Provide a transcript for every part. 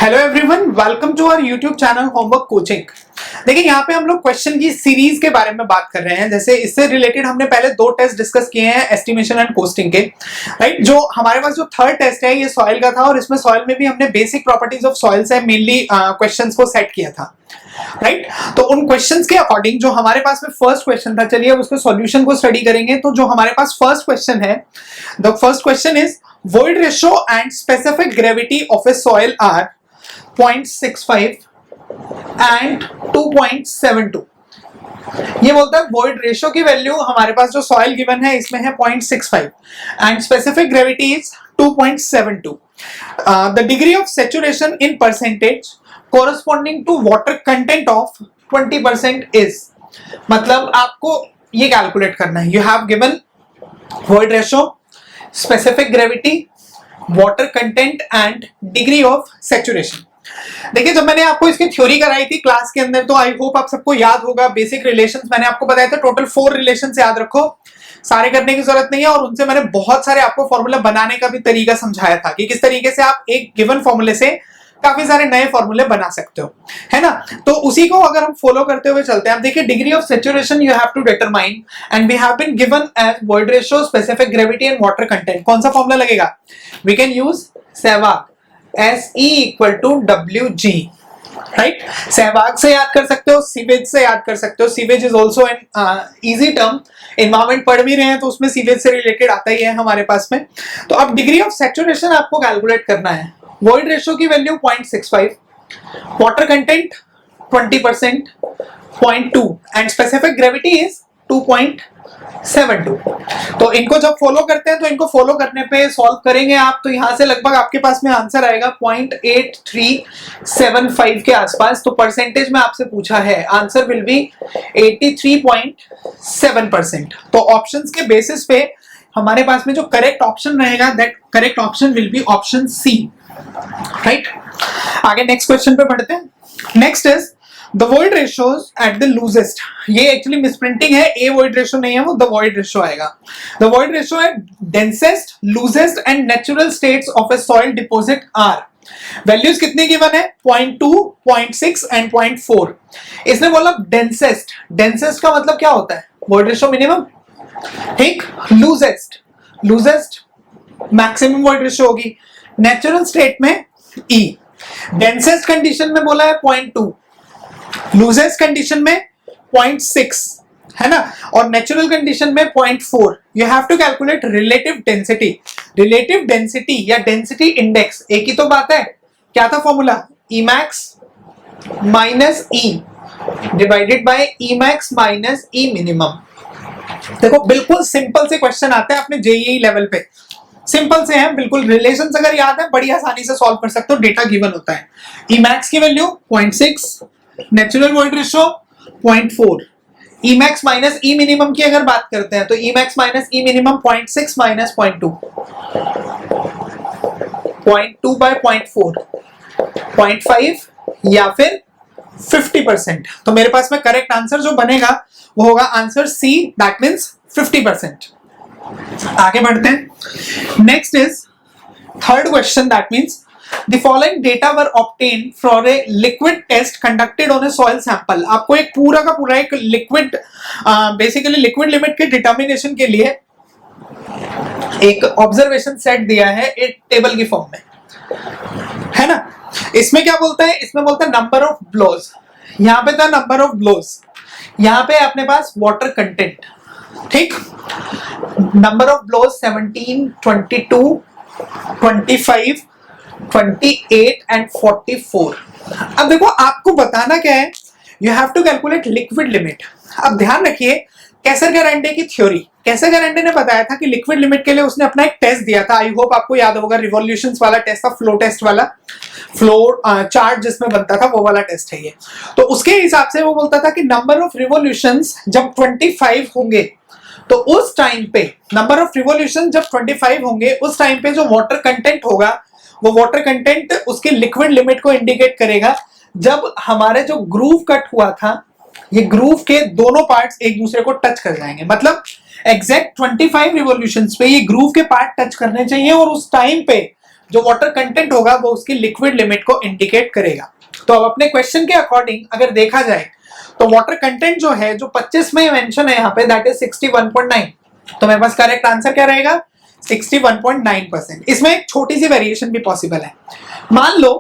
Hello everyone, welcome to our YouTube channel homework coaching. देखिए यहाँ पे हम लोग क्वेश्चन की सीरीज के बारे में बात कर रहे हैं। जैसे इससे रिलेटेड हमने पहले दो टेस्ट डिस्कस किए हैं एस्टिमेशन एंड कोस्टिंग के, राइट। जो हमारे पास जो थर्ड टेस्ट है ये सॉइल का था और इसमें सॉइल में भी हमने बेसिक प्रॉपर्टीज ऑफ सॉइल से मेनली क्वेश्चंस को सेट किया था, राइट। तो उन क्वेश्चंस के अकॉर्डिंग जो हमारे पास में फर्स्ट क्वेश्चन था, चलिए अब उसके सॉल्यूशन को स्टडी करेंगे। तो जो हमारे पास फर्स्ट क्वेश्चन है, the first question is void ratio and specific gravity of a soil are 0.65 and 2.72। ये बोलता है void ratio की वैल्यू हमारे पास जो सॉइल गिवन है इसमें है 0.65 and specific gravity is 2.72। The degree of saturation in percentage corresponding to water content of 20% is। मतलब आपको ये कैलकुलेट करना है। You have given void ratio, specific gravity, water content and degree of saturation. देखिए जब मैंने आपको इसकी थ्योरी कराई थी क्लास के अंदर, तो आई होप आप सबको याद होगा बेसिक रिलेशंस मैंने आपको बताया था। टोटल 4 रिलेशंस याद रखो, सारे करने की जरूरत नहीं है। और उनसे मैंने बहुत सारे आपको फॉर्मूला बनाने का भी तरीका समझाया था कि किस तरीके से आप एक गिवन फॉर्मूले से काफी सारे नए फॉर्मूले बना सकते हो, है ना। तो उसी को अगर हम फॉलो करते हुए चलते हैं, अब देखिए degree of saturation you have to determine and we have been given as void ratio, specific gravity and water content. कौन सा फॉर्मूला लगेगा? We can use Sehwag, SE equal to WG, right. Sehwag से याद कर सकते हो, सीवेज से याद कर सकते हो। Sewage is also an easy term, environment पढ़ भी रहे हैं तो उसमें सीवेज से रिलेटेड आता ही है हमारे पास में। तो अब डिग्री ऑफ सैचुरेशन आपको कैलकुलेट करना है। वॉइड रेशियो की value 0.65, water content 20%, 0.2 and specific gravity is 2.72। तो इनको जब फॉलो करते हैं तो इनको फॉलो करने पे सॉल्व करेंगे आप, तो यहां से लगभग आपके पास में आंसर आएगा 0.8375 के आसपास। तो परसेंटेज में आपसे पूछा है, आंसर विल बी 83.7%। तो ऑप्शंस के बेसिस पे हमारे पास में जो करेक्ट ऑप्शन रहेगा, that correct option will be option C, right. आगे नेक्स्ट क्वेश्चन पे बढ़ते हैं। Next is the void ratios at the loosest. ये एक्चुअली मिसप्रिंटिंग है, ए वॉइड रेशियो नहीं है, वो द वॉइड रेशियो आएगा। The void ratio at densest, loosest and natural states of a soil deposit are. Values कितनी given है? 0.2, 0.6 and 0.4। इसने बोला डेंसेस्ट। डेंसेस्ट का मतलब क्या होता है? वॉइड रेशियो मिनिमम, ठीक। लूजेस्ट मैक्सिमम वॉइड रेशियो होगी। नेचुरल स्टेट में E। डेंसेस्ट कंडीशन में बोला है 0.2, लूजेस्ट कंडीशन में 0.6, है ना, और नेचुरल कंडीशन में 0.4। You have to calculate relative density. Relative density या डेंसिटी इंडेक्स एक ही तो बात है। क्या था formula? Emax minus E divided by Emax minus E minimum. देखो बिल्कुल सिंपल से क्वेश्चन आते हैं अपने जेईई लेवल पे, सिंपल से हैं बिल्कुल। रिलेशंस अगर याद है बड़ी आसानी से सॉल्व कर सकते हो, डेटा गिवन होता है। Emax की value 0.6, natural void ratio 0.4। Emax minus E minimum की अगर बात करते हैं तो Emax minus E minimum 0.6 minus 0.2, 0.2 by 0.4, 0.5 या फिर 50%। तो मेरे पास में करेक्ट आंसर जो बनेगा वो होगा आंसर सी, दैट मीन्स 50%। आगे बढ़ते हैं। Next is third question, that means the following data were obtained from a liquid test conducted on a soil sample. आपको एक पूरा का पूरा एक लिक्विड, बेसिकली लिक्विड लिमिट के डिटर्मिनेशन के लिए एक ऑब्जर्वेशन सेट दिया है एक टेबल की फॉर्म में, है ना। इसमें क्या बोलता है? इसमें बोलता है नंबर ऑफ ब्लोज। यहां पे था नंबर ऑफ ब्लोज, यहां पे अपने पास वाटर कंटेंट, ठीक। Number of blows 17, 22, 25, 28 and 44। अब देखो आपको बताना क्या है, you have to calculate liquid limit. अब ध्यान रखिए कैसर-गेरांडे की थ्योरी। कैसर-गेरांडे ने बताया था कि लिक्विड लिमिट के लिए उसने अपना एक टेस्ट दिया था। आई होप आपको याद होगा, रिवॉल्यूशंस वाला टेस्ट था, फ्लो टेस्ट वाला, फ्लो चार्ट जिसमें बनता था वो वाला टेस्ट है ये। तो उसके हिसाब से वो बोलता था कि नंबर ऑफ रिवॉल्यूशंस जब 25 होंगे तो उस टाइम पे, नंबर ऑफ रिवॉल्यूशन जब 25 होंगे उस टाइम पे जो वाटर कंटेंट होगा वो वाटर कंटेंट उसके लिक्विड लिमिट को इंडिकेट करेगा। जब हमारे जो ग्रूव कट हुआ था, ये ग्रूव के दोनों पार्ट्स एक दूसरे को टच कर जाएंगे, मतलब एग्जैक्ट 25 रिवॉल्यूशंस पे ये ग्रूव के पार्ट टच करने चाहिए और उस टाइम पे जो वाटर कंटेंट होगा वो उसकी लिक्विड लिमिट को इंडिकेट करेगा। तो अब अपने क्वेश्चन के अकॉर्डिंग अगर देखा जाए तो वाटर कंटेंट जो है, जो 25 में मेंशन है यहाँ पे, दैट इज 61.9। तो मेरे पास करेक्ट आंसर क्या रहेगा? 61.9%। इसमें एक छोटी सी वेरिएशन भी पॉसिबल है। मान लो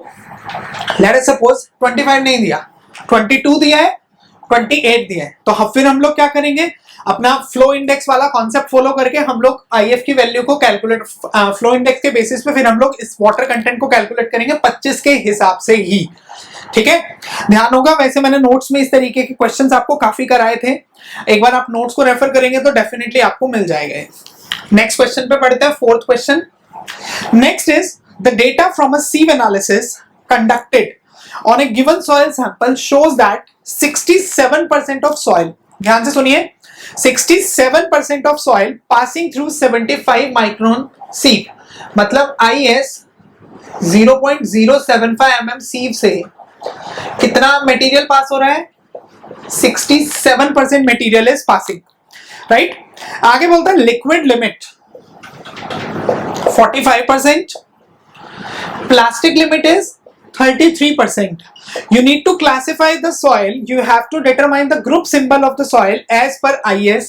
लेट अस सपोज 25 नहीं दिया, 22 दिया है, 28 दिया है, तो फिर हम लोग क्या करेंगे? अपना फ्लो इंडेक्स वाला कॉन्सेप्ट फॉलो करके हम लोग आईएफ की वैल्यू को कैलकुलेट, फ्लो इंडेक्स के बेसिस पे फिर हम लोग इस वाटर कंटेंट को कैलकुलेट करेंगे 25 के हिसाब से ही। ठीक है, ध्यान होगा। वैसे मैंने नोट्स में इस तरीके के क्वेश्चंस आपको काफी कराए थे, एक बार आप नोट्स को रेफर करेंगे तो डेफिनेटली आपको मिल जाएगा। नेक्स्ट क्वेश्चन पे पढ़ते हैं, fourth question. Next is the data from a sieve analysis conducted on a given soil sample shows that 67% of soil, ध्यान से सुनिए, 67% of soil passing through 75 micron sieve, मतलब IS 0.075 mm sieve से कितना material पास हो रहा है? 67% मटेरियल इज पासिंग, राइट। आगे बोलता है liquid limit 45%, plastic limit is 33%. You need to classify the soil. You have to determine the group symbol of the soil as per IS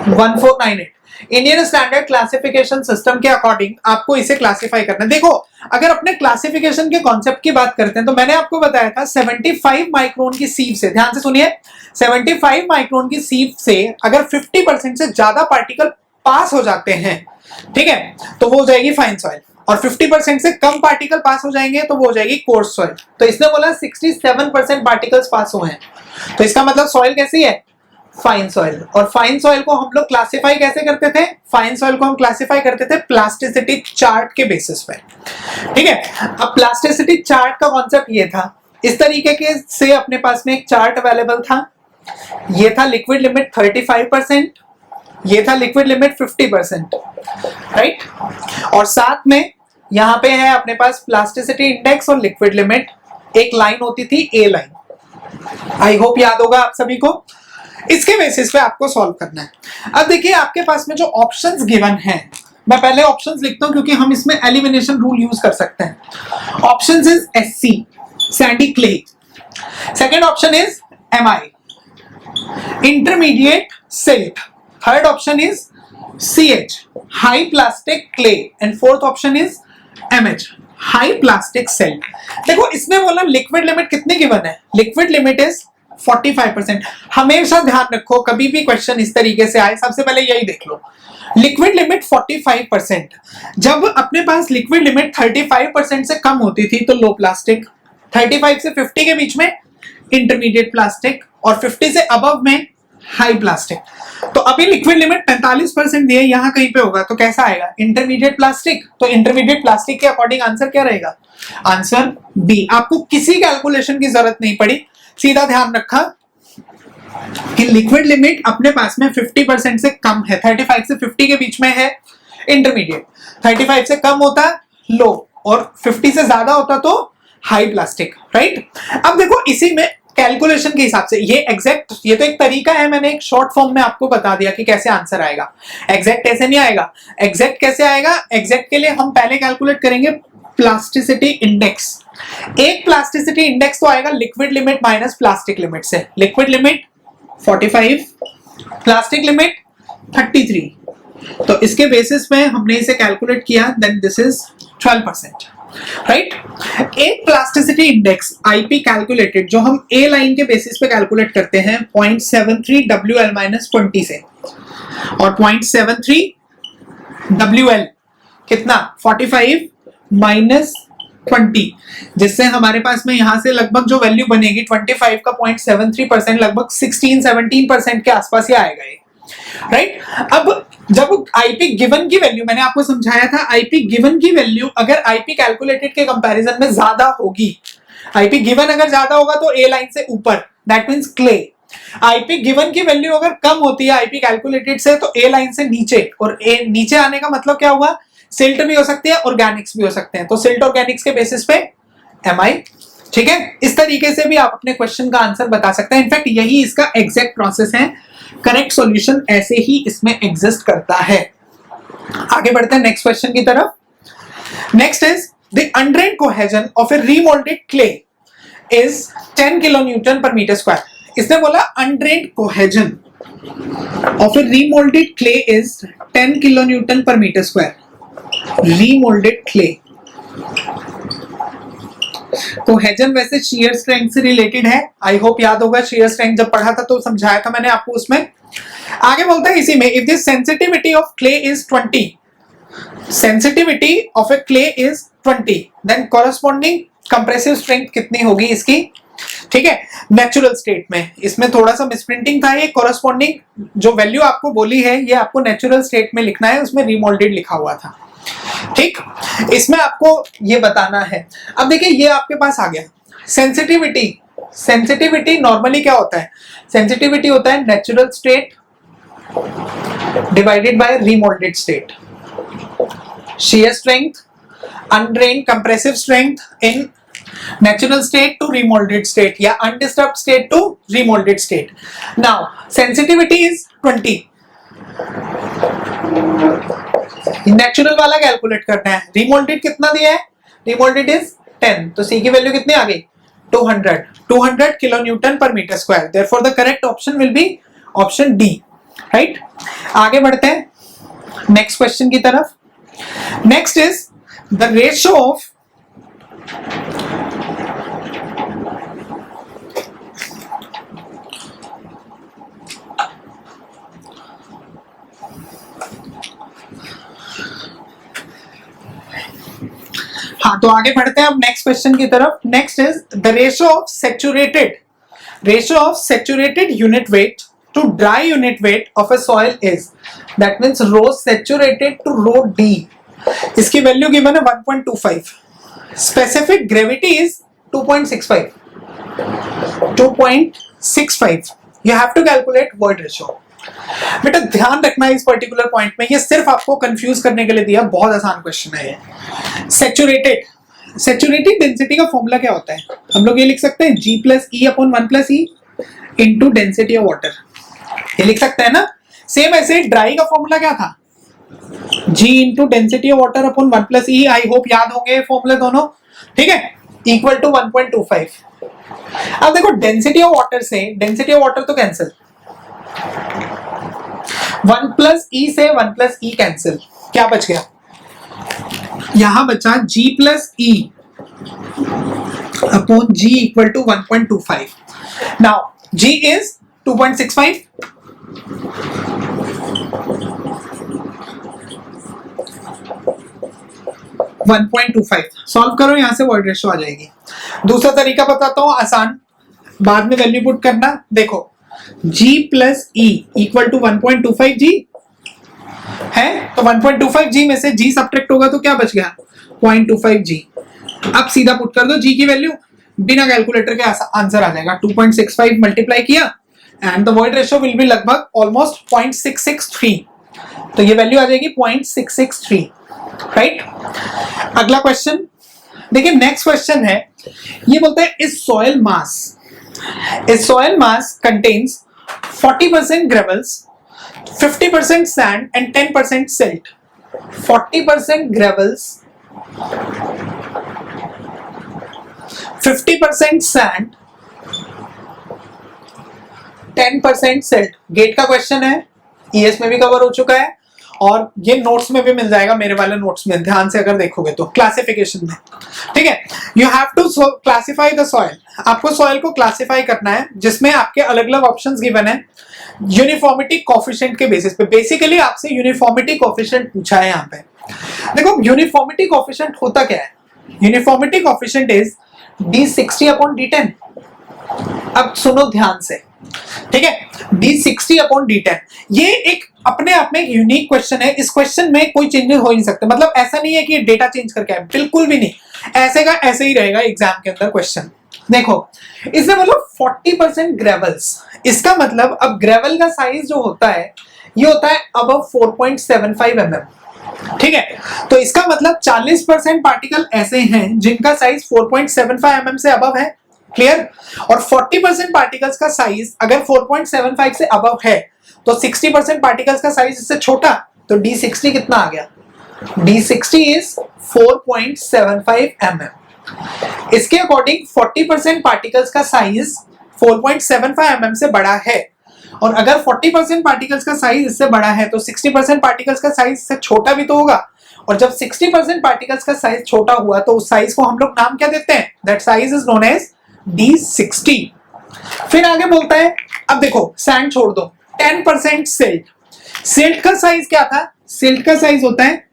1498. Indian standard classification system के according आपको इसे classify करना है। देखो, अगर अपने क्लासिफिकेशन के concept की बात करते हैं तो मैंने आपको बताया था 75 माइक्रोन की सीव से, ध्यान से सुनिए, 75 माइक्रोन की सीव से अगर 50% से ज्यादा पार्टिकल पास हो जाते हैं, ठीक है, तो वो हो जाएगी फाइन सॉइल, और 50% से कम पार्टिकल पास हो जाएंगे तो वो हो जाएगी कोर्स सॉइल। तो इसने बोला 67% पार्टिकल्स पास हुए हैं, तो इसका मतलब सॉइल कैसी है? Fine soil. और फाइन सॉइल को हम लोग क्लासिफाई कैसे करते थे? फाइन सॉइल को हम क्लासिफाई करते थे प्लास्टिसिटी चार्ट के बेसिस पे, ठीक है। अब प्लास्टिसिटी चार्ट का कॉन्सेप्ट ये था, इस तरीके के से अपने पास में एक चार्ट अवेलेबल था। ये था लिक्विड लिमिट 35%, ये था लिक्विड लिमिट 50%, राइट। और साथ में यहां पे है अपने पास प्लास्टिसिटी इंडेक्स और लिक्विड लिमिट, एक लाइन होती थी ए लाइन। आई होप याद होगा आप सभी को। इसके बेसिस पे आपको सॉल्व करना है। अब देखिए आपके पास में जो ऑप्शंस गिवन हैं, मैं पहले ऑप्शंस लिखता हूं क्योंकि हम इसमें एलिमिनेशन रूल यूज कर सकते हैं। Options is SC Sandy clay, second option is MI intermediate silt, third option is CH high plastic clay, and fourth option is MH high plastic silt. देखो इसमें बोला लिक्विड लिमिट कितनी given है? Liquid limit is 45%। हमेशा ध्यान रखो, कभी भी क्वेश्चन इस तरीके से आए, सबसे पहले यही देख लो, लिक्विड लिमिट 45%। जब अपने पास लिक्विड लिमिट 35% से कम होती थी तो लो प्लास्टिक, 35 से 50 के बीच में इंटरमीडिएट प्लास्टिक, और 50 से अबव में हाई प्लास्टिक। तो अभी लिक्विड लिमिट 45% दिए, यहां कहीं पे होगा तो कैसा आएगा? Intermediate plastic. तो इंटरमीडिएट प्लास्टिक के अकॉर्डिंग आंसर क्या रहेगा? Answer B. आपको किसी कैलकुलेशन की जरूरत नहीं पड़ी, सीधा ध्यान रखा कि लिक्विड लिमिट अपने पास में 50% से कम है, 35 से 50 के बीच में है इंटरमीडिएट, 35 से कम होता लो, और 50 से ज्यादा होता तो हाई प्लास्टिक, राइट। अब देखो इसी में कैलकुलेशन के हिसाब से ये एग्जैक्ट, ये तो एक तरीका है, मैंने एक शॉर्ट फॉर्म में आपको बता दिया कि कैसे आंसर आएगा। एग्जैक्ट ऐसे नहीं आएगा। एग्जैक्ट कैसे आएगा? एग्जैक्ट के लिए हम पहले कैलकुलेट करेंगे प्लास्टिसिटी इंडेक्स। एक प्लास्टिसिटी इंडेक्स तो आएगा liquid limit minus plastic limit से। लिक्विड लिमिट 45, प्लास्टिक लिमिट 33, तो इसके बेसिस पे हमने इसे कैलकुलेट किया, देन दिस इज 12%, राइट। एक प्लास्टिसिटी इंडेक्स आईपी कैलकुलेटेड जो हम ए लाइन के बेसिस पे कैलकुलेट करते हैं 0.73 WL-20 से, और 0.73 WL कितना? 45 माइनस 20, जिससे हमारे पास में यहां से लगभग जो वैल्यू बनेगी 25 का 0.73%, लगभग 16-17% के आसपास ही आएगा ये, राइट। अब जब आईपी गिवन की वैल्यू, मैंने आपको समझाया था आईपी गिवन की वैल्यू अगर आईपी कैलकुलेटेड के कंपैरिजन में ज्यादा होगी, आईपी गिवन अगर ज्यादा होगा तो ए लाइन से ऊपर, that means clay. IP given की वैल्यू अगर कम होती है आईपी कैलकुलेटेड से तो ए लाइन से नीचे, और ए नीचे आने का मतलब क्या हुआ? सिल्ट भी हो सकती है, ऑर्गेनिक्स भी हो सकते हैं, तो सिल्ट ऑर्गेनिक्स के बेसिस पे MI, ठीक है। इस तरीके से भी आप अपने क्वेश्चन का आंसर बता सकते हैं। इनफैक्ट यही इसका एग्जैक्ट प्रोसेस है, करेक्ट सॉल्यूशन ऐसे ही इसमें एग्जिस्ट करता है। आगे बढ़ते हैं नेक्स्ट क्वेश्चन की तरफ। Next is the undrained cohesion of a remoulded clay is 10 kilonewton per metre square. इसने बोला undrained cohesion of a remoulded clay is 10 kilonewton per metre square. Remoulded clay, cohesion वैसे shear स्ट्रेंथ से related है, I hope याद होगा, shear strength जब पढ़ा था तो समझाया था मैंने आपको उसमें। आगे बोलता है इसी में, if the sensitivity of clay is 20, sensitivity of a clay is 20, then corresponding compressive strength कितनी होगी इसकी, ठीक है, नेचुरल स्टेट में। इसमें थोड़ा सा मिसप्रिंटिंग था, ये कॉरेस्पॉन्डिंग जो वैल्यू आपको बोली है ये आपको नेचुरल स्टेट में लिखना है, उसमें रिमोल्डेड लिखा हुआ था, ठीक। इसमें आपको ये बताना है। अब देखिए ये आपके पास आ गया सेंसिटिविटी। सेंसिटिविटी नॉर्मली क्या होता है, सेंसिटिविटी होता है natural state divided by remoulded state. shear strength, undrained compressive strength in natural state to remolded state या undisturbed state to remolded state. Now sensitivity is 20, natural वाला कैलकुलेट करना है। Remoulded कितना दिया है, रिमोल्डेड इज 10, तो सी की वैल्यू कितनी आ गई 200 किलो न्यूटन पर metre square. Therefore the correct option will be option D, right. आगे बढ़ते हैं नेक्स्ट क्वेश्चन की तरफ। Next is the ratio of हाँ, तो आगे बढ़ते हैं अब नेक्स्ट क्वेश्चन की तरफ। Next is the ratio of saturated unit weight to dry unit weight of a soil is, that means rho saturated to rho D. इसकी वैल्यू गिवन है 1.25, specific gravity is 2.65। You have to calculate void ratio. बेटा ध्यान रखना है इस particular point में, ये सिर्फ आपको कंफ्यूज करने के लिए दिया, बहुत आसान क्वेश्चन है ये। सैचुरेटेड डेंसिटी का फॉर्मूला क्या होता है, हम लोग ये लिख सकते हैं G plus e upon 1 plus e into density of water, ये लिख सकते हैं ना। सेम ऐसे ड्राई का फॉर्मूला क्या था, G into density of water upon 1 plus E. I hope याद होंगे फॉर्मूले दोनों, ठीक है, इक्वल टू 1.25। अब देखो डेंसिटी ऑफ वाटर से डेंसिटी ऑफ वाटर तो कैंसिल, 1 प्लस ई से 1 प्लस ई कैंसिल, क्या बच गया, यहां बचा G plus e upon G equal to 1.25। Now G is 2.65, solve करो, यहां से वॉइड रेशियो आ जाएगी। दूसरा तरीका बताता हूं आसान, बाद में वैल्यू पुट करना। देखो G plus e equal to 1.25 G है, तो 1.25 G में से G सब्ट्रैक्ट होगा तो क्या बच गया 0.25 G। अब सीधा पुट कर दो G की वैल्यू, बिना कैलकुलेटर के आंसर आ जाएगा। 2.65 मल्टीप्लाई किया and the void ratio will be लगभग ऑलमोस्ट 0.663, तो ये वैल्यू आ जाएगी 0.663, राइट। अगला क्वेश्चन देखिए, नेक्स्ट क्वेश्चन है, ये बोलता है इस soil mass contains 40% gravels, 50% sand and 10% silt. 40% gravels, 50% sand, 10% silt। Gate का क्वेश्चन है, ईएस में भी कवर हो चुका है और ये नोट्स में भी मिल जाएगा, मेरे वाले नोट्स में ध्यान से अगर देखोगे तो क्लासिफिकेशन में, ठीक है। You have to classify the soil, आपको सॉइल को क्लासिफाई करना है, जिसमें आपके अलग अलग ऑप्शंस गिवन है यूनिफॉर्मिटी कोफिशिएंट के बेसिस पे। बेसिकली आपसे यूनिफॉर्मिटी कोफिशिएंट पूछा है यहाँ पे। देखो यूनिफॉर्मिटी कोफिशिएंट होता क्या है, uniformity coefficient is D60 upon D10। अब सुनो ध्यान से, ठीक है, D60 अपॉन D10, ये एक अपने आप में एक यूनिक क्वेश्चन है। इस क्वेश्चन में कोई चेंजेस हो ही नहीं सकते, मतलब ऐसा नहीं है कि डेटा चेंज करके आए, बिल्कुल भी नहीं, ऐसे का ऐसे ही रहेगा एग्जाम के अंदर क्वेश्चन। देखो इसने मतलब 40% ग्रेवल्स, इसका मतलब अब ग्रेवल का साइज जो होता है ये होता है अब 4.75 mm, ठीक है। तो इसका मतलब 40% पार्टिकल ऐसे हैं जिनका साइज 4.75 mm से अबव है, क्लियर। और 40% पार्टिकल्स का साइज अगर 4.75 से अबव है तो 60% पार्टिकल्स का साइज इससे छोटा, तो D60 कितना आ गया D60 is 4.75 mm। इसके अकॉर्डिंग 40% पार्टिकल्स का साइज 4.75 mm से बड़ा है, और अगर 40% पार्टिकल्स का साइज इससे बड़ा है तो 60% पार्टिकल्स का साइज इससे छोटा भी तो होगा, और जब 60% पार्टिकल्स का साइज छोटा हुआ तो उस साइज को हम लोग नाम क्या देते हैं? That size is known as D60। फिर आगे बोलता है, अब देखो सैंड छोड़ दो, 10% सिल्ट। सिल्ट का साइज क्या था? सिल्ट का साइज होता है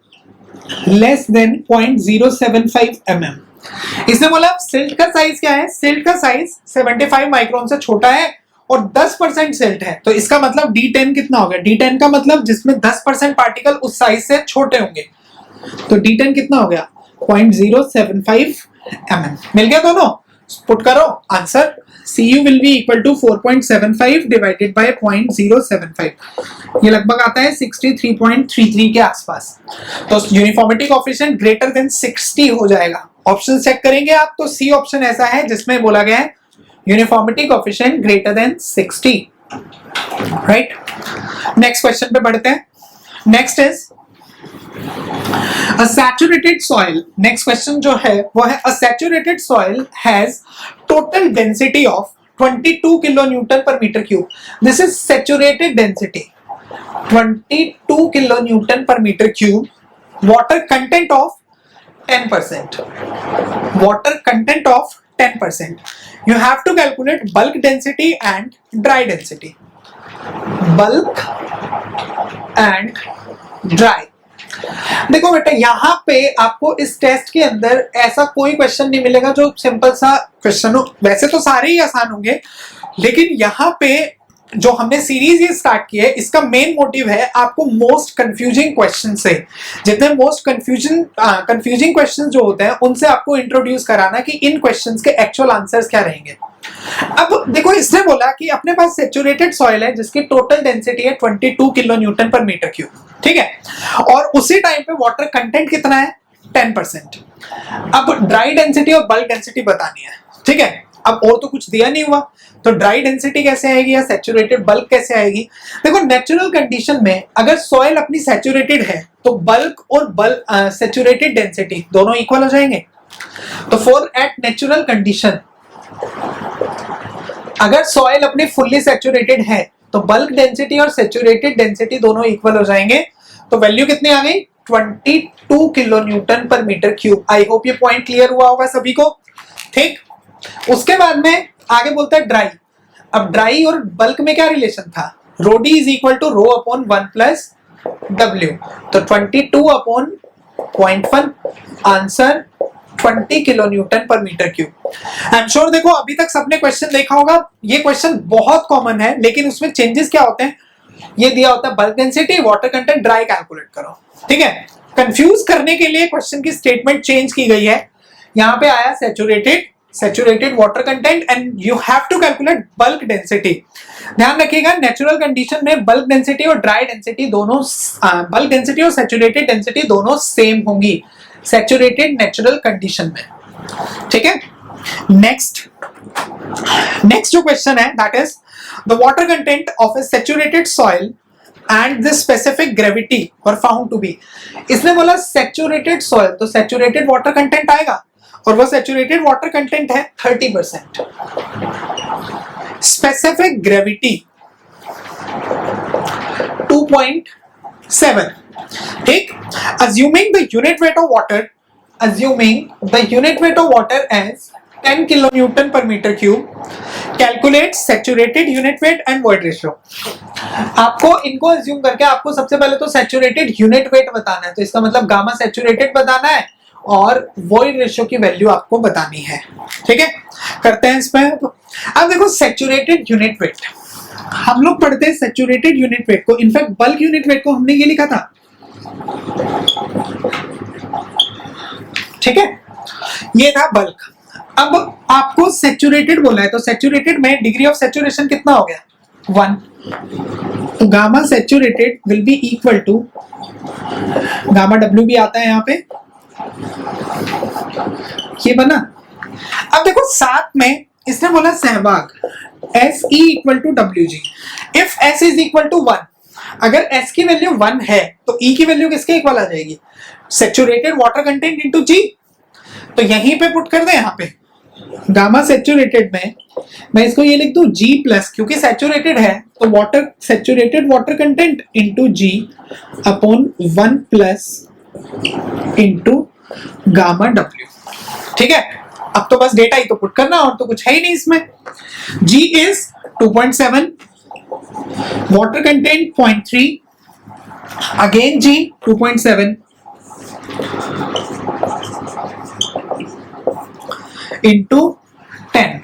लेस देन 0.075 mm। इसने बोला सिल्ट का साइज क्या है? सिल्ट का साइज 75 माइक्रोन से छोटा है और 10% सिल्ट है, तो इसका मतलब D10 कितना हो गया? D10 का मतलब जिसमें 10% पार्टिकल उस साइज से छोटे होंगे, तो D10 कितना हो गया? 0.075 mm। मिल गया दोनों? पुट करो answer, Cu will be equal to 4.75 divided by 0.075, ये लगभग आता है 63.33 के आसपास। तो यूनिफॉर्मिटी कोएफिशिएंट ग्रेटर देन 60 हो जाएगा। ऑप्शन चेक करेंगे आप तो सी ऑप्शन ऐसा है जिसमें बोला गया है uniformity coefficient greater than 60, right. Next question पे बढ़ते हैं। Next is a saturated soil। Next question जो है वो है a saturated soil has total density of 22 kilonewton per meter cube। this is saturated density 22 kilonewton per meter cube, water content of 10%, water content of 10%। you have to calculate bulk density and dry density, bulk and dry। देखो बेटा, यहाँ पे आपको इस test के अंदर ऐसा कोई क्वेश्चन नहीं मिलेगा जो सिंपल सा क्वेश्चन हो। वैसे तो सारे ही आसान होंगे, लेकिन यहाँ पे जो हमने सीरीज ये स्टार्ट की है इसका मेन मोटिव है आपको मोस्ट कंफ्यूजिंग क्वेश्चन से, जितने मोस्ट कंफ्यूजिंग क्वेश्चन जो होते हैं उनसे आपको इंट्रोड्यूस कराना कि इन क्वेश्चंस के एक्चुअल आंसर्स क्या रहेंगे। अब देखो, इसने बोला कि अपने पास सेचुरेटेड सॉइल है जिसकी टोटल डेंसिटी है 22 किलो न्यूटन पर मीटर क्यूब, ठीक है, और उसी टाइम पे वाटर कंटेंट कितना है? 10%। अब ड्राई डेंसिटी और बल्क डेंसिटी बतानी है, ठीक है। अब और तो कुछ दिया नहीं हुआ, तो ड्राई डेंसिटी कैसे आएगी या सैचुरेटेड बल्क कैसे आएगी? देखो, नेचुरल कंडीशन में अगर सॉइल अपनी सैचुरेटेड है तो बल्क और सैचुरेटेड डेंसिटी दोनों इक्वल हो जाएंगे। तो फॉर एट नेचुरल कंडीशन अगर सॉइल अपनी फुल्ली सैचुरेटेड है तो बल्क डेंसिटी और सैचुरेटेड डेंसिटी दोनों इक्वल हो जाएंगे। तो वैल्यू कितनी आ गई? 22 किलो न्यूटन पर मीटर क्यूब। आई होप ये पॉइंट क्लियर हुआ होगा सभी को, ठीक। उसके बाद में आगे बोलता है ड्राई। अब ड्राई और बल्क में क्या रिलेशन था? Rho d is equal to rho upon 1 plus डब्ल्यू। तो 22 अपॉन 0.1, आंसर 20 किलो न्यूटन पर metre cube. I am sure, देखो अभी तक सबने क्वेश्चन देखा होगा, ये क्वेश्चन बहुत कॉमन है, लेकिन उसमें चेंजेस क्या होते हैं? ये दिया होता है bulk density, water content, dry calculate करो, ठीक है। कंफ्यूज करने के लिए क्वेश्चन की स्टेटमेंट चेंज की गई है। यहाँ पे आया saturated water content and you have to calculate bulk density. ध्यान रखिएगा, नेचुरल कंडीशन में बल्क डेंसिटी और ड्राई डेंसिटी दोनों, बल्क डेंसिटी और सैचुरेटेड डेंसिटी दोनों सेम होंगी सैचुरेटेड नेचुरल कंडीशन में, ठीक है। नेक्स्ट जो क्वेश्चन है that is the water content of a saturated soil and the specific gravity were found to be. इसने बोला सैचुरेटेड सॉइल, तो सैचुरेटेड वाटर कंटेंट आएगा और वो सैचुरेटेड वाटर कंटेंट है 30%। स्पेसिफिक ग्रेविटी 2.7, ठीक। assuming the unit weight of water as 10 kilonewton per meter cube, calculate saturated unit weight and void ratio। आपको इनको assume करके आपको सबसे पहले तो saturated unit weight बताना है, तो इसका मतलब गामा सैचुरेटेड बताना है और void ratio की वैल्यू आपको बतानी है, ठीक है। करते हैं इसमें। अब देखो सैचुरेटेड यूनिट वेट, हम लोग पढ़ते हैं सैचुरेटेड यूनिट वेट को, इनफैक्ट बल्क यूनिट वेट को हमने ये लिखा था, ठीक है, ये था बल्क। अब आपको सैचुरेटेड बोला है, तो सैचुरेटेड में डिग्री ऑफ सैचुरेशन कितना हो गया? 1। तो gamma saturated will be equal to, gamma W भी आता है यहाँ पे, ये बना। अब देखो साथ में इसने बोला Sehwag, S E equal to W G. If S is equal to 1, अगर S की वैल्यू 1 है तो E की वैल्यू किसके इक्वल आ जाएगी? Saturated water content into G। तो यहीं पे पुट कर दे, यहाँ पे गामा सैचुरेटेड में मैं इसको ये लिख दूं G प्लस, क्योंकि सैचुरेटेड है तो water saturated water content into G upon 1 plus into gamma W। ठीक है, अब तो बस डेटा ही तो पुट करना, और तो कुछ है ही नहीं इसमें। G is 2.7, water content 0.3, again G 2.7 into 10।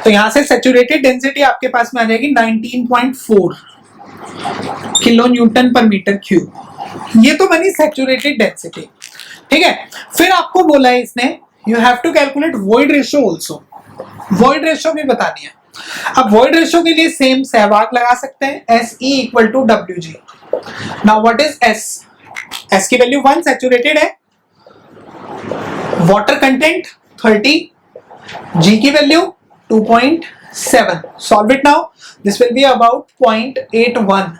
तो यहां से सैचुरेटेड डेंसिटी आपके पास में आ जाएगी 19.4 किलो न्यूटन पर मीटर क्यूब। ये तो बनी सैचुरेटेड डेंसिटी। ठीक है, फिर आपको बोला है इसने you have to calculate void ratio also. Void ratio भी बतानी है। अब वॉइड रेशियो के लिए सेम सहवाग लगा सकते हैं, SE equal to WG। Now what is S? S की वैल्यू 1 सैचुरेटेड है, वाटर कंटेंट 30, G की value 2.7। Solve it now, this will be about 0.81।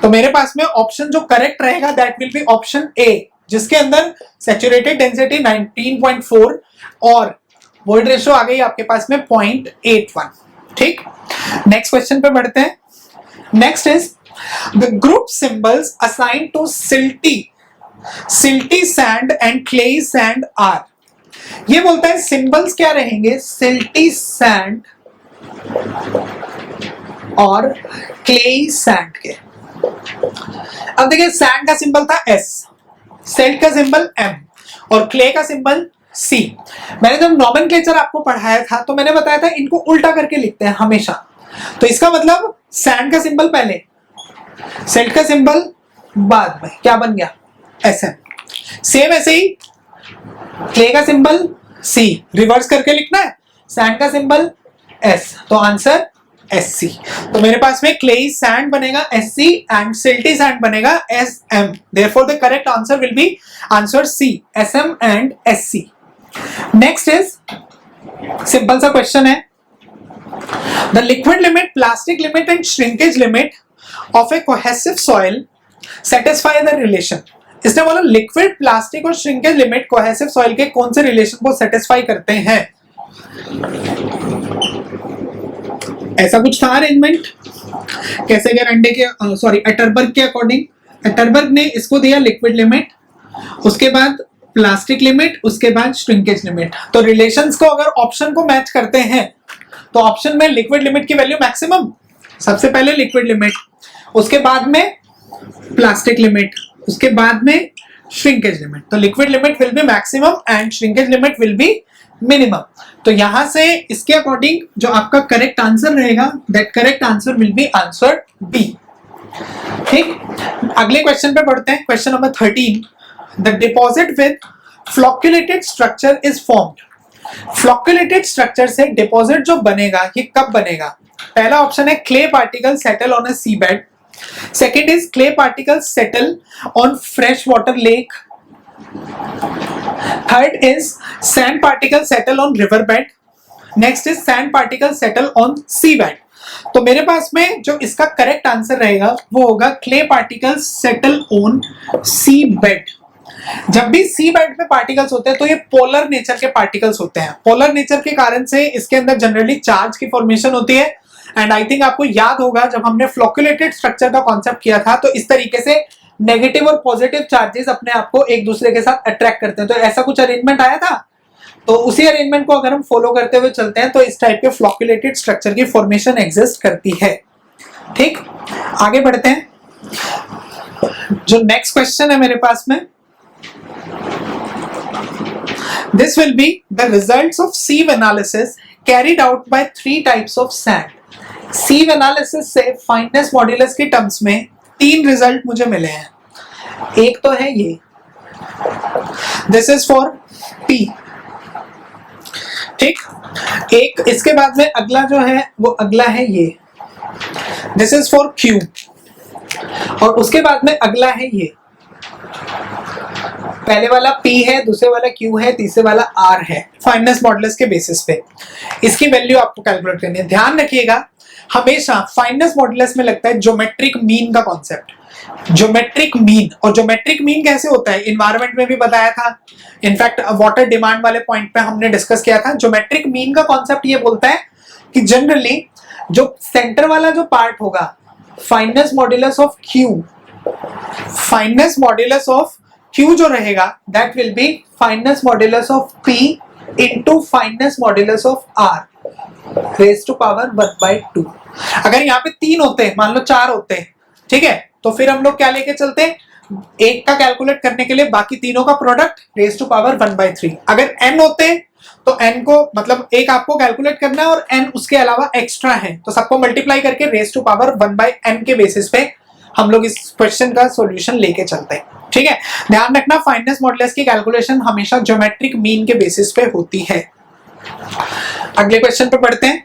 तो मेरे पास में ऑप्शन जो करेक्ट रहेगा that will be option A, जिसके अंदर सैचुरेटेड डेंसिटी 19.4 और वॉइड रेशियो आ गई आपके पास में 0.81। ठीक, नेक्स्ट क्वेश्चन पे बढ़ते हैं। Next is the group symbols assigned to silty sand and clayey sand are. ये बोलता है सिंबल्स क्या रहेंगे सिल्टी सैंड और क्लेई सैंड के। अब देखिए, सैंड का सिंबल था S, सिल्ट का सिंबल M और क्ले का सिंबल C। मैंने जब नॉमेनक्लेचर आपको पढ़ाया था तो मैंने बताया था इनको उल्टा करके लिखते हैं हमेशा। तो इसका मतलब सैंड का सिंबल पहले, सिल्ट का सिंबल बाद में, क्या बन गया SM। सेम ऐसे ही क्ले का सिंबल C, रिवर्स करके लिखना है, सैंड का सिंबल S, तो आंसर SC। तो मेरे पास में क्लेई सैंड बनेगा SC एंड सिल्टी सैंड बनेगा SM। Therefore the correct answer will be answer C, SM and SC। Next is simple सा क्वेश्चन है, the liquid limit, plastic limit and shrinkage limit of A cohesive soil satisfy the relation. इसने बोला liquid, plastic और shrinkage limit cohesive soil के कौन से relation को satisfy करते हैं। ऐसा कुछ था अरेंजमेंट, कैसे अंडे के सॉरी अटरबर्ग के अकॉर्डिंग। अटरबर्ग ने इसको दिया लिक्विड लिमिट, उसके बाद प्लास्टिक लिमिट, उसके बाद श्रिंकेज लिमिट। तो रिलेशंस को अगर ऑप्शन को मैच करते हैं तो ऑप्शन में लिक्विड लिमिट की वैल्यू मैक्सिमम, सबसे पहले लिक्विड लिमिट, उसके बाद में प्लास्टिक लिमिट, उसके बाद में श्रिंकेज लिमिट। तो liquid limit will be maximum and shrinkage limit will be minimum. तो यहां से इसके अकॉर्डिंग जो आपका करेक्ट आंसर रहेगा that correct answer will be answer B। ठीक, अगले क्वेश्चन पे बढ़ते हैं। Question number 13, the deposit with flocculated structure is formed. Flocculated structure से डिपॉजिट जो बनेगा ये कब बनेगा? पहला ऑप्शन है clay particle settle on a sea bed, second is clay particle settle on fresh water lake, third is sand particle settle on river bed, next is sand particle settle on sea bed. तो मेरे पास में जो इसका correct answer रहेगा वो होगा clay particle settle on sea bed. जब भी सी बेड पे पार्टिकल्स होते हैं तो ये पोलर नेचर के पार्टिकल्स होते हैं। पोलर नेचर के कारण से इसके अंदर जनरली चार्ज की फॉर्मेशन होती है। एंड आई थिंक आपको याद होगा जब हमने फ्लोक्युलेटेड स्ट्रक्चर का कॉन्सेप्ट किया था तो इस तरीके से नेगेटिव और पॉजिटिव चार्जेस अपने आप को एक दूसरे के साथ अट्रैक्ट करते हैं। तो ऐसा कुछ अरेंजमेंट आया था, तो उसी अरेंजमेंट को अगर हम फॉलो करते हुए चलते हैं तो इस टाइप के फ्लोक्युलेटेड स्ट्रक्चर की फॉर्मेशन एग्जिस्ट करती है। ठीक, आगे बढ़ते हैं। जो नेक्स्ट क्वेश्चन है मेरे पास में, this will be the results of sieve analysis carried out by 3 types of sand। sieve analysis से fineness modulus के टर्म्स में 3 रिजल्ट मुझे मिले हैं। एक तो है ये, this is for P। ठीक, एक इसके बाद में अगला जो है वो अगला है ये, this is for Q, और उसके बाद में अगला है ये। पहले वाला P है, दूसरे वाला Q है, तीसरे वाला R है। फाइननेस मॉडुलस के बेसिस पे इसकी वैल्यू आपको कैलकुलेट करनी है। ध्यान रखिएगा हमेशा फाइननेस मॉडुलस में लगता है ज्योमेट्रिक मीन का कॉन्सेप्ट। ज्योमेट्रिक मीन, और ज्योमेट्रिक मीन कैसे होता है इन्वायरमेंट में भी बताया था, इनफैक्ट वाटर डिमांड वाले पॉइंट पे हमने डिस्कस किया था। ज्योमेट्रिक मीन का कॉन्सेप्ट ये बोलता है कि जनरली जो सेंटर वाला जो पार्ट होगा, fineness modulus of Q, fineness modulus of Q जो रहेगा that will be fineness modulus of P into fineness modulus of R raise to power 1/2। अगर यहाँ पे 3 होते, मान लो 4 होते, ठीक है, तो फिर हम लोग क्या लेके चलते, एक का कैलकुलेट करने के लिए बाकी तीनों का प्रोडक्ट रेज़ टू पावर 1/3। अगर n होते तो n को मतलब एक आपको कैलकुलेट करना है और n उसके अलावा एक्स्ट्रा है, तो सबको मल्टीप्लाई करके रेज़ टू पावर 1/n के बेसिस पे हम लोग इस क्वेश्चन का सॉल्यूशन लेके चलते हैं, ठीक है। ध्यान रखना फाइननेस मॉडुलस की कैलकुलेशन हमेशा ज्योमेट्रिक मीन के बेसिस पे होती है। अगले क्वेश्चन पे पढ़ते हैं।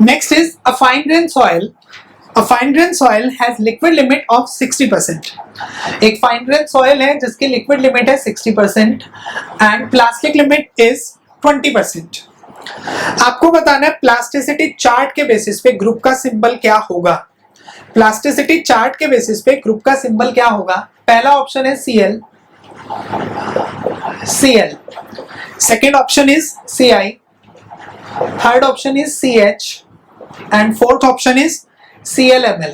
Next is a fine grain soil, a fine grain soil has liquid limit of 60%। एक फाइन ग्रेन सॉइल है जिसकी लिक्विड लिमिट है 60% एंड प्लास्टिक लिमिट इज 20%। आपको बताना है प्लास्टिसिटी चार्ट के बेसिस पे ग्रुप का सिंबल क्या होगा। प्लास्टिसिटी चार्ट के बेसिस पे ग्रुप का सिंबल क्या होगा। पहला ऑप्शन है Cl, Cl, second option is Ci, third option is CH and fourth option is ClMl।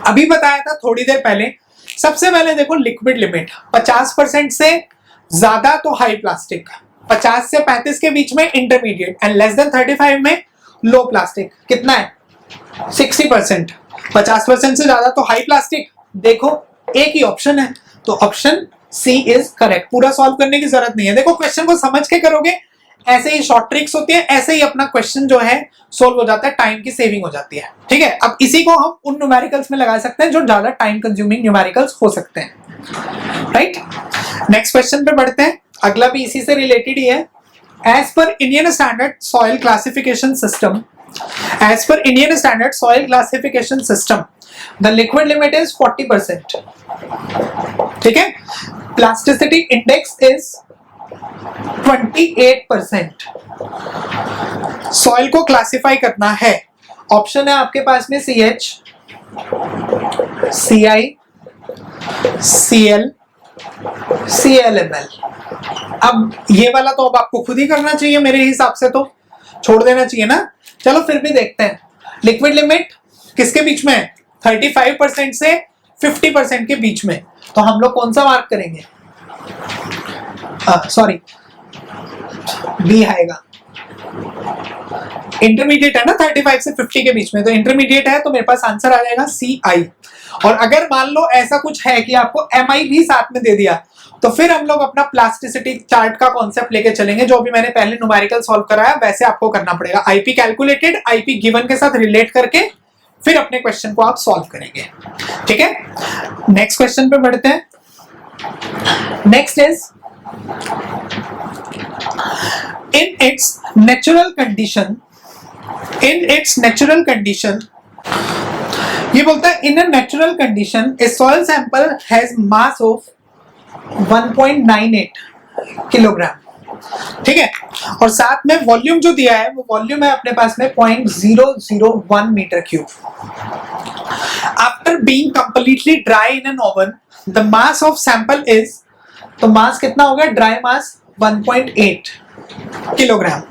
अभी बताया था थोड़ी देर पहले। सबसे पहले देखो लिक्विड लिमिट 50% से ज्यादा तो हाई प्लास्टिक, 50 से 35 के बीच में इंटरमीडिएट एंड लेस देन 35 में लो प्लास्टिक। कितना है 60%। 50% से ज्यादा तो हाई प्लास्टिक, देखो एक ही ऑप्शन है, तो ऑप्शन सी इज करेक्ट। पूरा सॉल्व करने की जरूरत नहीं है, देखो क्वेश्चन को समझ के करोगे, ऐसे ही शॉर्ट ट्रिक्स होती है, ऐसे ही अपना क्वेश्चन जो है सोल्व हो जाता है, टाइम की सेविंग हो जाती है, ठीक है। अब इसी को हम उन न्यूमेरिकल्स में लगा सकते हैं जो ज्यादा टाइम कंज्यूमिंग न्यूमेरिकल्स हो सकते हैं, राइट। नेक्स्ट क्वेश्चन पे बढ़ते हैं, अगला भी इसी से रिलेटेड ही है। As per Indian standard soil classification system, as per Indian standard soil classification system the liquid limit is 40%, ठीक है। Plasticity index is 28%। सॉइल को क्लासिफाई करना है, ऑप्शन है आपके पास में CH, CI, CL, ClMl। अब ये वाला तो अब आपको खुद ही करना चाहिए मेरे हिसाब से, तो छोड़ देना चाहिए ना। चलो फिर भी देखते हैं। लिक्विड लिमिट किसके बीच में है, 35% से 50% के बीच में, तो हम लोग कौन सा मार्क करेंगे, सॉरी बी आएगा। इंटरमीडिएट है ना 35 से 50 के बीच में, तो इंटरमीडिएट है तो मेरे पास आंसर आ जाएगा CI। और अगर मान लो ऐसा कुछ है कि आपको MI भी साथ में दे दिया, तो फिर हम लोग अपना प्लास्टिसिटी चार्ट का कॉन्सेप्ट लेके चलेंगे, जो भी मैंने पहले न्यूमेरिकल सॉल्व कराया वैसे आपको करना पड़ेगा। IP कैलकुलेटेड, IP गिवन के साथ रिलेट करके फिर अपने क्वेश्चन को आप सॉल्व करेंगे, ठीक है। नेक्स्ट क्वेश्चन पे बढ़ते हैं। Next is in its natural condition, ये बोलता है in a natural condition a soil sample has mass of 1.98 kilogram, ठीक है। और साथ में वॉल्यूम जो दिया है वो वॉल्यूम है अपने पास में 0.001 metre cube. After being completely dry in an oven the mass of sample is, तो मास कितना हो गया, dry mass 1.8 kilogram,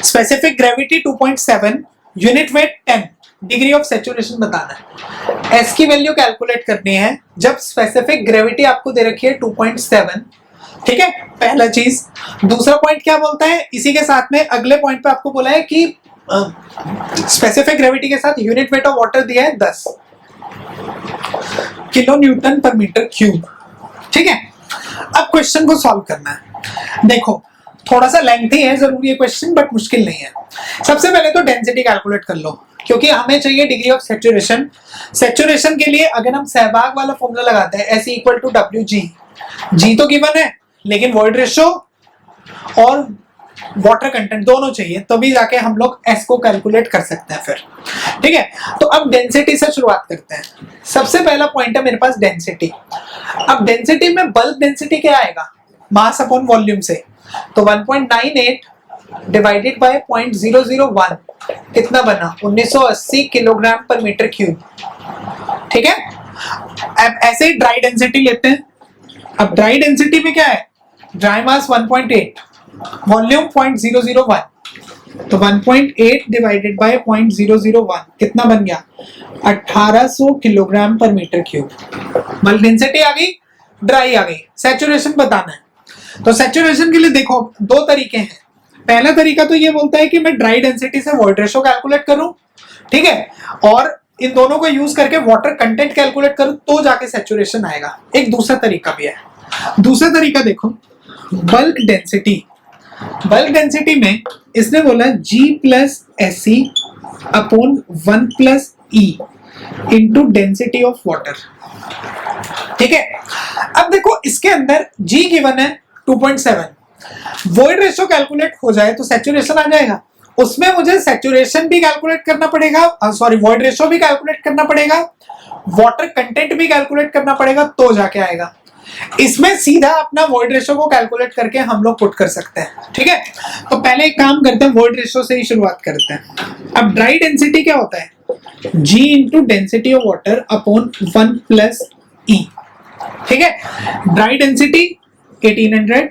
specific gravity 2.7, unit weight 10, degree of saturation बताना है। एस की वैल्यू कैलकुलेट करनी है जब स्पेसिफिक ग्रेविटी आपको दे रखी है 2.7, ठीक है, पहला चीज। दूसरा पॉइंट क्या बोलता है, इसी के साथ में अगले पॉइंट पे आपको बोला है कि स्पेसिफिक ग्रेविटी के साथ यूनिट वेट ऑफ वाटर दिया है 10 किलो न्यूटन पर मीटर क्यूब, ठीक है। अब क्वेश्चन को सॉल्व करना है। देखो थोड़ा सा लेंथी है जरूर ये क्वेश्चन, बट मुश्किल नहीं है। सबसे पहले तो डेंसिटी कैलकुलेट कर लो, क्योंकि हमें चाहिए डिग्री ऑफ सैचुरेशन। सैचुरेशन के लिए अगर हम सहभाग वाला फॉर्मूला लगाते हैं S = WG, G तो गिवन है लेकिन वॉइड रेशो और वाटर कंटेंट दोनों चाहिए, तभी जाके हम लोग S को कैलकुलेट कर सकते हैं फिर, ठीक है। तो अब डेंसिटी से शुरुआत करते हैं। सबसे पहला पॉइंट है मेरे पास डेंसिटी। अब डेंसिटी में बल्क डेंसिटी क्या आएगा, मास अपॉन वॉल्यूम से, तो 1.98 डिवाइडेड बाय 0.001 कितना बना 1980 किलोग्राम पर मीटर क्यूब। ठीक है, अब ऐसे ही ड्राई डेंसिटी लेते हैं। अब ड्राई डेंसिटी में क्या है, ड्राई मास 1.8, वॉल्यूम 0.001, तो 1.8 डिवाइडेड बाय 0.001 कितना बन गया 1800 किलोग्राम पर मीटर क्यूब। बल्क डेंसिटी आ गई, ड्राई आ गई, सैचुरेशन बताना है। तो सैचुरेशन के लिए देखो दो तरीके हैं। पहला तरीका तो ये बोलता है कि मैं ड्राई डेंसिटी से वॉइड रेशो कैलकुलेट करूं, ठीक है, और इन दोनों को यूज करके वाटर कंटेंट कैलकुलेट करूं तो जाके सैचुरेशन आएगा। एक दूसरा तरीका भी है। दूसरा तरीका देखो, बल्क डेंसिटी। बल्क डेंसिटी में इसने बोला G plus S C upon 1 plus e into density of water. ठीक है, अब देखो इसके अंदर G गिवन है 2.7, वॉइड रेशो कैलकुलेट हो जाए तो सैचुरेशन आ जाएगा। उसमें मुझे सैचुरेशन भी कैलकुलेट करना पड़ेगा, सॉरी वॉइड रेशो भी कैलकुलेट करना पड़ेगा, वाटर कंटेंट भी कैलकुलेट करना पड़ेगा तो जाके आएगा। इसमें सीधा अपना वॉइड रेशो को कैलकुलेट करके हम लोग पुट कर सकते हैं। ठीक है, तो पहले एक काम करते हैं, वॉइड रेशो से ही शुरुआत करते हैं। अब ड्राई डेंसिटी क्या होता है, G into density of water upon 1 plus e. ठीक है, ड्राई डेंसिटी 1800,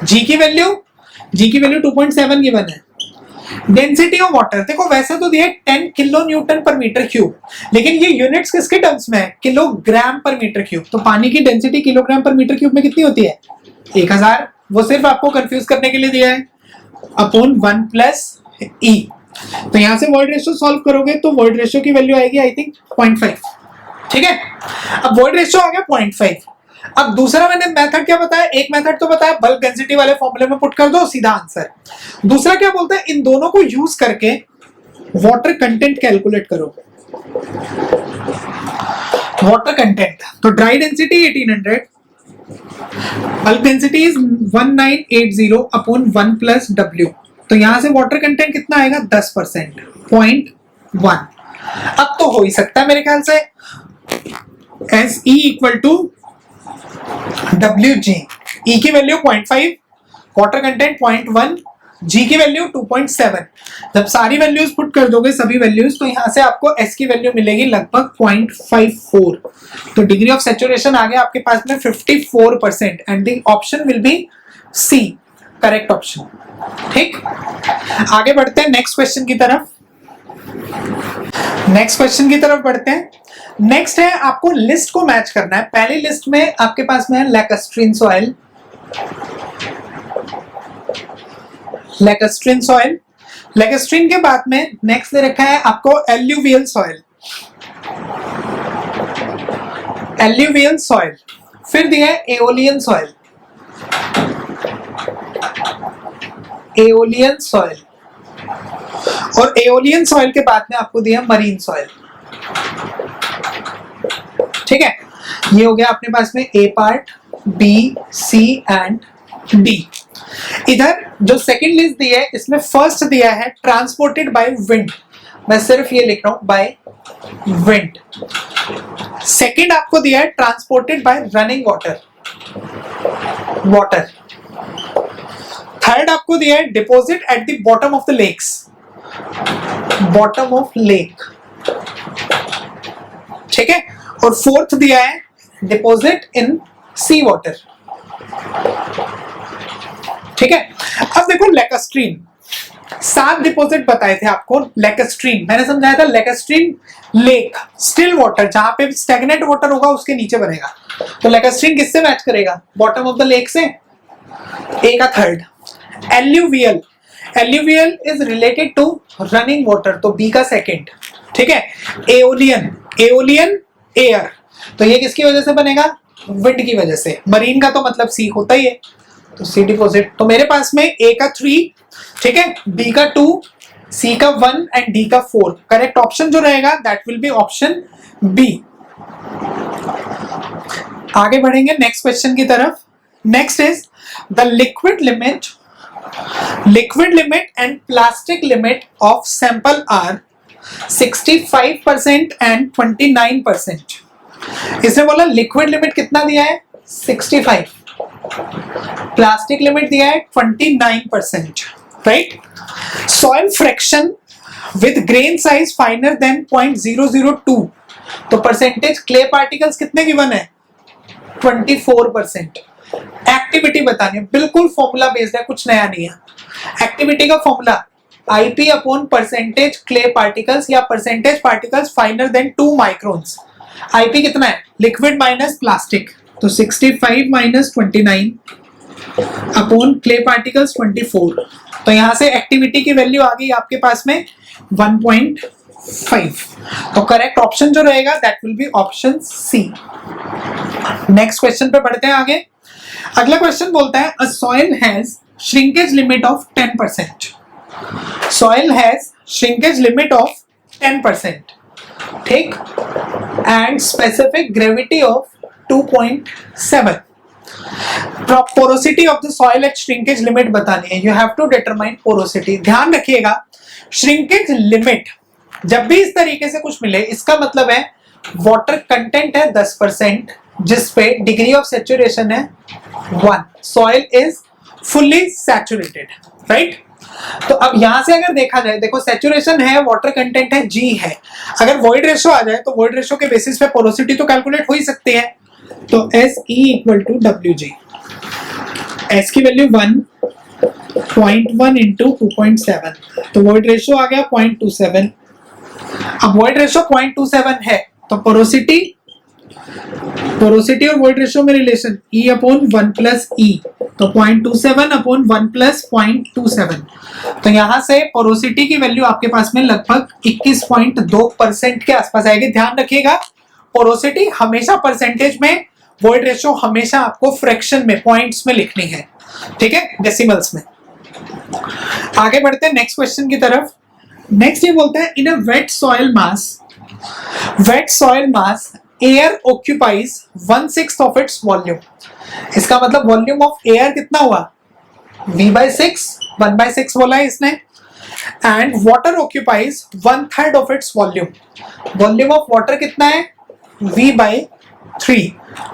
G की वैल्यू 2.7 गिवन है। डेंसिटी ऑफ वाटर देखो वैसे तो दिया 10 किलो न्यूटन पर मीटर क्यूब, लेकिन ये यूनिट्स किसके टर्म्स में है, किलोग्राम पर मीटर क्यूब। तो पानी की डेंसिटी किलोग्राम पर मीटर क्यूब में कितनी होती है 1000, वो सिर्फ आपको कंफ्यूज करने के लिए दिया है, अपॉन 1 प्लस ई। तो यहां से वॉइड रेशियो सॉल्व करोगे तो वॉइड रेशियो की वैल्यू आएगी आई थिंक 0.5। ठीक है, अब वॉइड रेशियो आ गया 0.5। अब दूसरा मैंने मेथड क्या बताया, एक मेथड तो बताया बल्क डेंसिटी वाले फॉर्मूले में पुट कर दो सीधा आंसर। दूसरा क्या बोलता है, इन दोनों को यूज करके वाटर कंटेंट कैलकुलेट करो। वाटर कंटेंट तो dry density 1800, bulk density is 1980 upon 1 plus डब्ल्यू। तो यहां से वाटर कंटेंट कितना आएगा 10%, 0.1। अब तो हो ही सकता है मेरे ख्याल से S E equal to WG, E की वैल्यू 0.5, वाटर कंटेंट 0.1, G की वैल्यू 2.7। जब सारी वैल्यूज पुट कर दोगे सभी वैल्यूज तो यहां से आपको S की वैल्यू मिलेगी लगभग 0.54। तो डिग्री ऑफ सैचुरेशन आ गया आपके पास में 54% and the option will B C, correct option. ठीक, आगे बढ़ते हैं नेक्स्ट क्वेश्चन की तरफ। नेक्स्ट क्वेश्चन की तरफ बढ़ते हैं। नेक्स्ट है आपको लिस्ट को मैच करना है। पहली लिस्ट में आपके पास में है लैकस्ट्रीन सॉइल, लैकस्ट्रीन सॉइल। लैकस्ट्रीन के बाद में नेक्स्ट दे रखा है आपको एल्यूवियल सॉइल, एल्यूवियल सॉइल। फिर दिया है एओलियन सॉइल, एओलियन सॉइल, और एओलियन सॉइल के बाद में आपको दिया मरीन सॉइल। ठीक है, ये हो गया अपने पास में A part, B, C and D. इधर जो सेकंड लिस्ट दी है इसमें फर्स्ट दिया है ट्रांसपोर्टेड बाय विंड, मैं सिर्फ ये लिख रहा हूं बाय विंड। सेकंड आपको दिया है transported by running water, water. Third आपको दिया है deposit at the bottom of the lakes, bottom of lake. ठीक है, और फोर्थ दिया है डिपॉजिट इन सी वाटर। ठीक है, अब देखो लैकस्ट्रीन 7 डिपॉजिट बताए थे आपको। लैकस्ट्रीन मैंने समझाया था, लैकस्ट्रीन लेक स्टिल वाटर, जहां पे स्टैग्नेंट वाटर होगा उसके नीचे बनेगा। तो लैकस्ट्रीन किससे मैच करेगा, बॉटम ऑफ द लेक से। ए का third. Alluvial, alluvial is related to running water, तो बी का सेकंड। ठीक है, एओलियन, एओलियन एयर, तो ये किसकी वजह से बनेगा, विंड की वजह से। मरीन का तो मतलब सी होता ही है, तो सी डिपॉजिट। तो मेरे पास में ए का 3, ठीक है, बी का 2, सी का 1 एंड डी का 4। करेक्ट ऑप्शन जो रहेगा that will be option B. आगे बढ़ेंगे नेक्स्ट क्वेश्चन की तरफ। Next is the liquid limit, liquid limit and plastic limit of sample are 65% and 29%। इसने बोला लिक्विड लिमिट कितना दिया है 65, प्लास्टिक लिमिट दिया है 29%, right. Soil fraction with grain size finer than 0.002, तो परसेंटेज क्ले पार्टिकल्स कितने गिवन है? 24%। एक्टिविटी बतानी है, बिल्कुल फॉर्मूला बेस्ड है, कुछ नया नहीं है। एक्टिविटी का formula IP upon percentage clay particles या percentage particles finer than 2 microns. IP कितना है? लिक्विड माइनस प्लास्टिक, तो 65 माइनस 29 अपॉन क्ले पार्टिकल्स 24। तो यहां से एक्टिविटी की वैल्यू आ गई आपके पास में 1.5। तो करेक्ट ऑप्शन जो रहेगा that will be option C. Next question पे बढ़ते हैं आगे। अगला क्वेश्चन बोलता है a soil has shrinkage limit of 10%। Soil has shrinkage limit of 10%, ठीक, and specific gravity of 2.7। Porosity of the soil at shrinkage limit बतानी है। You have to determine porosity. ध्यान रखिएगा, श्रिंकेज लिमिट जब भी इस तरीके से कुछ मिले, इसका मतलब है वाटर कंटेंट है 10%, जिसपे डिग्री ऑफ सैचुरेशन है 1, soil is fully saturated, right. तो अब यहां से अगर देखा जाए, देखो सैचुरेशन है, वाटर कंटेंट है, G है, अगर वॉइड रेशो आ जाए तो वॉइड रेशो के बेसिस पे पोरोसिटी तो कैलकुलेट हो ही सकती है। तो SE equal to WG, S की वैल्यू 1.1 इंटू 2.7, तो वॉइड रेशो आ गया 0.27। अब वॉइड रेशो 0.27 है तो पोरोसिटी और वॉइड रेशो में relation E upon 1 plus E, तो 0.27 अपॉन 1 प्लस 0.27। तो यहां से पोरोसिटी की वैल्यू आपके पास में लगभग 21.2% के आसपास आएगी। ध्यान रखिएगा, पोरोसिटी हमेशा परसेंटेज में, वॉइड रेशो हमेशा आपको फ्रैक्शन में, पॉइंट्स में लिखनी है, ठीक है, डेसिमल्स में। आगे बढ़ते हैं नेक्स्ट क्वेश्चन की तरफ। नेक्स्ट ये बोलता है in a wet soil mass air occupies 1/6 of its volume. इसका मतलब वॉल्यूम ऑफ एयर कितना हुआ? V/6, 1/6 बोला है इसने। And water occupies 1/3 of its volume. Volume of water कितना है? V/3।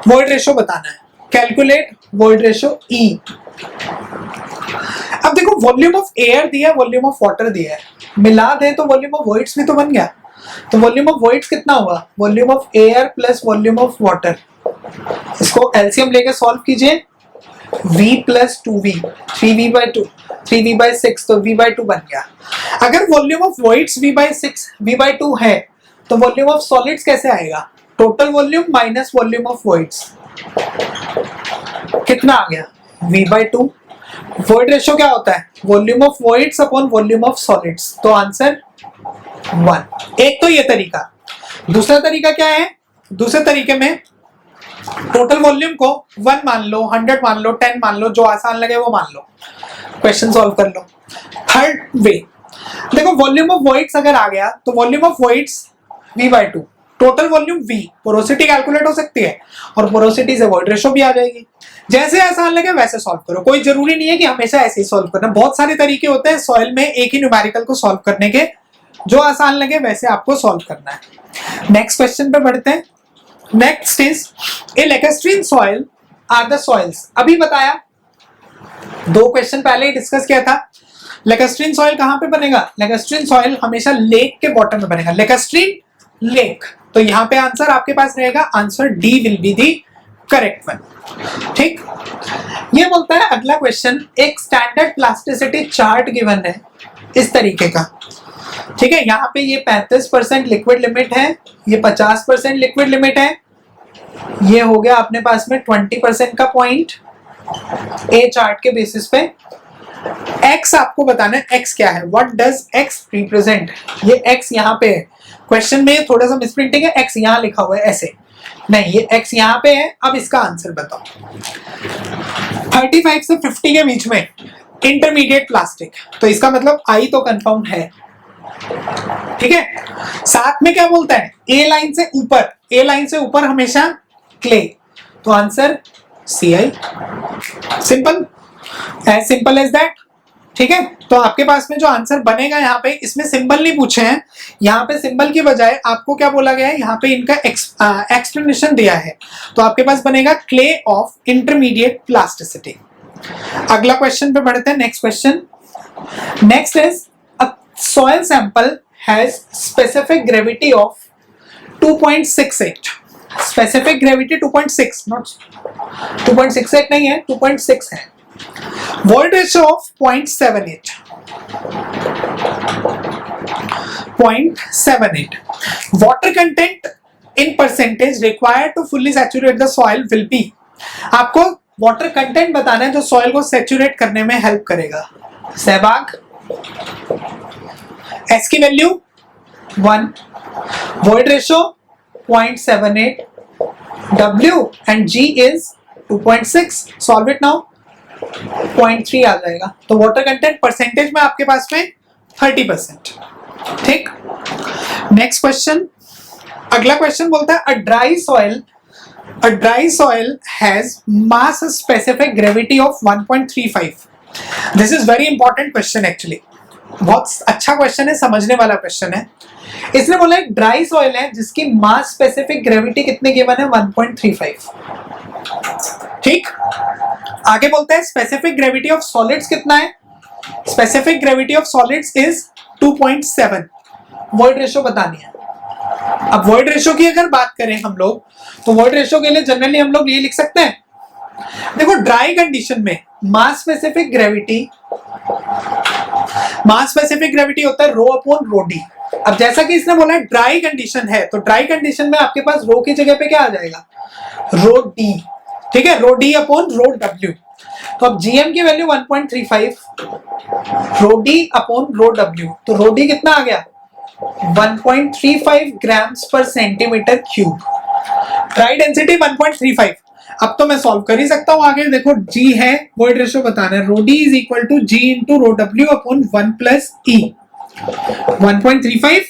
वॉइड रेशो बताना है, कैलकुलेट वॉइड रेशो E। अब देखो वॉल्यूम ऑफ एयर दिया, वॉल्यूम ऑफ वाटर दिया है, मिला दे तो वॉल्यूम ऑफ वॉइड्स भी तो बन गया। तो वॉल्यूम ऑफ वॉइड्स कितना हुआ? Volume of air plus volume of water. इसको एलसीएम लेके सॉल्व कीजिए, V plus 2V, 3V/2, 3V/6, तो V/2 बन गया। अगर वॉल्यूम ऑफ वॉइड्स V/2 है तो वॉल्यूम ऑफ सॉलिड्स कैसे आएगा? Total volume minus volume of voids, कितना आ गया? V/2। वॉइड रेशो क्या होता है? Volume of voids upon volume of solids, तो आंसर 1। एक तो ये तरीका। दूसरा तरीका क्या है? दूसरे तरीके में टोटल वॉल्यूम को 1 मान लो, 100 मान लो, 10 मान लो, जो आसान लगे वो मान लो, क्वेश्चन सॉल्व कर लो। थर्ड वे, देखो वॉल्यूम ऑफ वॉइड्स अगर आ गया तो volume of voids V/2, total volume V, porosity calculate हो सकती है और पोरोसिटी से वॉइड रेशो भी आ जाएगी। जैसे आसान लगे वैसे सॉल्व करो, कोई जरूरी नहीं है कि हमेशा ऐसे ही सॉल्व करना। बहुत सारे तरीके होते हैं सॉइल में एक ही न्यूमेरिकल को सॉल्व करने के, जो आसान लगे वैसे आपको सॉल्व करना है। नेक्स्ट क्वेश्चन पे बढ़ते हैं। Next is a lacustrine soil are the soils. अभी बताया, 2 क्वेश्चन पहले ही डिस्कस किया था। लैक्स्ट्रीन सॉइल कहां पे बनेगा? लैक्स्ट्रीन सॉइल हमेशा लेक के बॉटम में बनेगा, लैक्स्ट्रीन लेक। तो यहां पे आंसर आपके पास रहेगा, answer D will be the correct one, ठीक। ये बोलता है अगला क्वेश्चन, एक स्टैंडर्ड प्लास्टिसिटी चार्ट गिवन है इस तरीके का, ठीक है। यहाँ पे ये 35% लिक्विड लिमिट है, ये 50% लिक्विड लिमिट है, ये हो गया अपने पास में 20% का पॉइंट ए चार्ट के बेसिस पे। एक्स आपको बताना है, एक्स क्या है, व्हाट डज एक्स रिप्रेजेंट। ये एक्स यहाँ पे है, क्वेश्चन में थोड़ा सा मिसप्रिंटिंग है, एक्स यहाँ लिखा हुआ है ऐसे नहीं, ये एक्स यहाँ पे है। अब इसका आंसर बताओ। 35 से 50 के बीच में इंटरमीडिएट प्लास्टिक, तो इसका मतलब आई तो कंफर्म है, ठीक है। साथ में क्या बोलता है, ए लाइन से ऊपर, ए लाइन से ऊपर हमेशा क्ले, तो answer CI। Simple, as simple as that, ठीक है। तो आपके पास में जो आंसर बनेगा यहाँ पे, इसमें सिंबल नहीं पूछे हैं, यहाँ पे सिंबल की बजाय आपको क्या बोला गया है, यहाँ पे इनका एक्सप्लेनेशन दिया है, तो आपके पास बनेगा क्ले ऑफ इंटरमीडिएट प्लास्टिसिटी। अगला क्वेश्चन पे बढ़ते हैं, next question. Next is soil sample has specific gravity of 2.68. Specific gravity 2.6, not 2.68 नहीं है, 2.6 है. Void ratio of 0.78. 0.78. Water content in percentage required to fully saturate the soil will be. आपको water content बताना है जो सॉइल को saturate करने में हेल्प करेगा. सहवाग, एस की value 1, void ratio 0.78, W and G is 2.6. Solve it now. 0.3 आ जाएगा. तो वाटर कंटेंट परसेंटेज में आपके पास में 30%. ठीक. Next question. अगला क्वेश्चन बोलता है a dry soil has mass specific gravity of 1.35. This is very important question actually. बहुत अच्छा क्वेश्चन है, समझने वाला क्वेश्चन है. इसने बोला एक ड्राई सॉइल है जिसकी मास स्पेसिफिक ग्रेविटी कितने गिवन है 1.35. ठीक. आगे बोलता है स्पेसिफिक ग्रेविटी ऑफ सॉलिड्स कितना है. Specific gravity of solids is 2.7. Void ratio बतानी है. अब वॉइड रेशियो की अगर बात करें हम लोग तो वॉइड रेशियो के लिए जनरली हम लोग ये लिख सकते हैं. देखो ड्राई कंडीशन में मास स्पेसिफिक ग्रेविटी होता है रो अपॉन रो डी. अब जैसा कि इसने बोला ड्राई कंडीशन है तो ड्राई कंडीशन में आपके पास रो की जगह पे क्या आ जाएगा, रो डी. ठीक है, rho D upon rho W. तो अब जीएम की value 1.35, rho D upon rho W. तो रो डी कितना आ गया 1.35 ग्राम्स पर सेंटीमीटर क्यूब. Dry density 1.35. अब तो मैं सॉल्व कर ही सकता हूं. आगे देखो G है, वॉइड रेशियो बताना है. Rho d is equal to G into rho डब्ल्यू upon 1 plus E. 1.35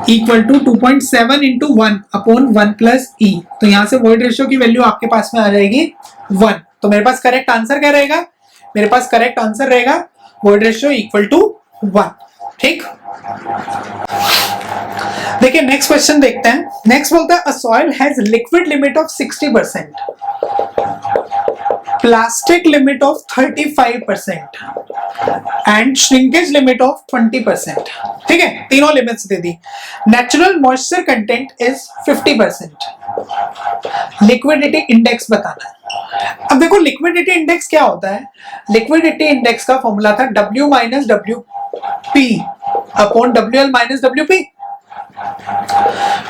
equal to 2.7 into 1 upon 1 plus E. तो यहां से वॉइड रेशियो की वैल्यू आपके पास में आ जाएगी 1. तो मेरे पास करेक्ट आंसर क्या रहेगा, मेरे पास करेक्ट आंसर रहेगा वॉइड रेशियो इक्वल टू 1. ठीक. देखिए नेक्स्ट क्वेश्चन देखते हैं. नेक्स्ट बोलता है a soil has liquid limit of 60%, plastic limit of 35% and shrinkage limit of 20%. ठीक है, तीनों limits they the. Natural moisture content is 50%. Liquidity index बताना है. अब देखो लिक्विडिटी इंडेक्स क्या होता है. लिक्विडिटी इंडेक्स का फॉर्मूला था W minus WP upon WL minus WP.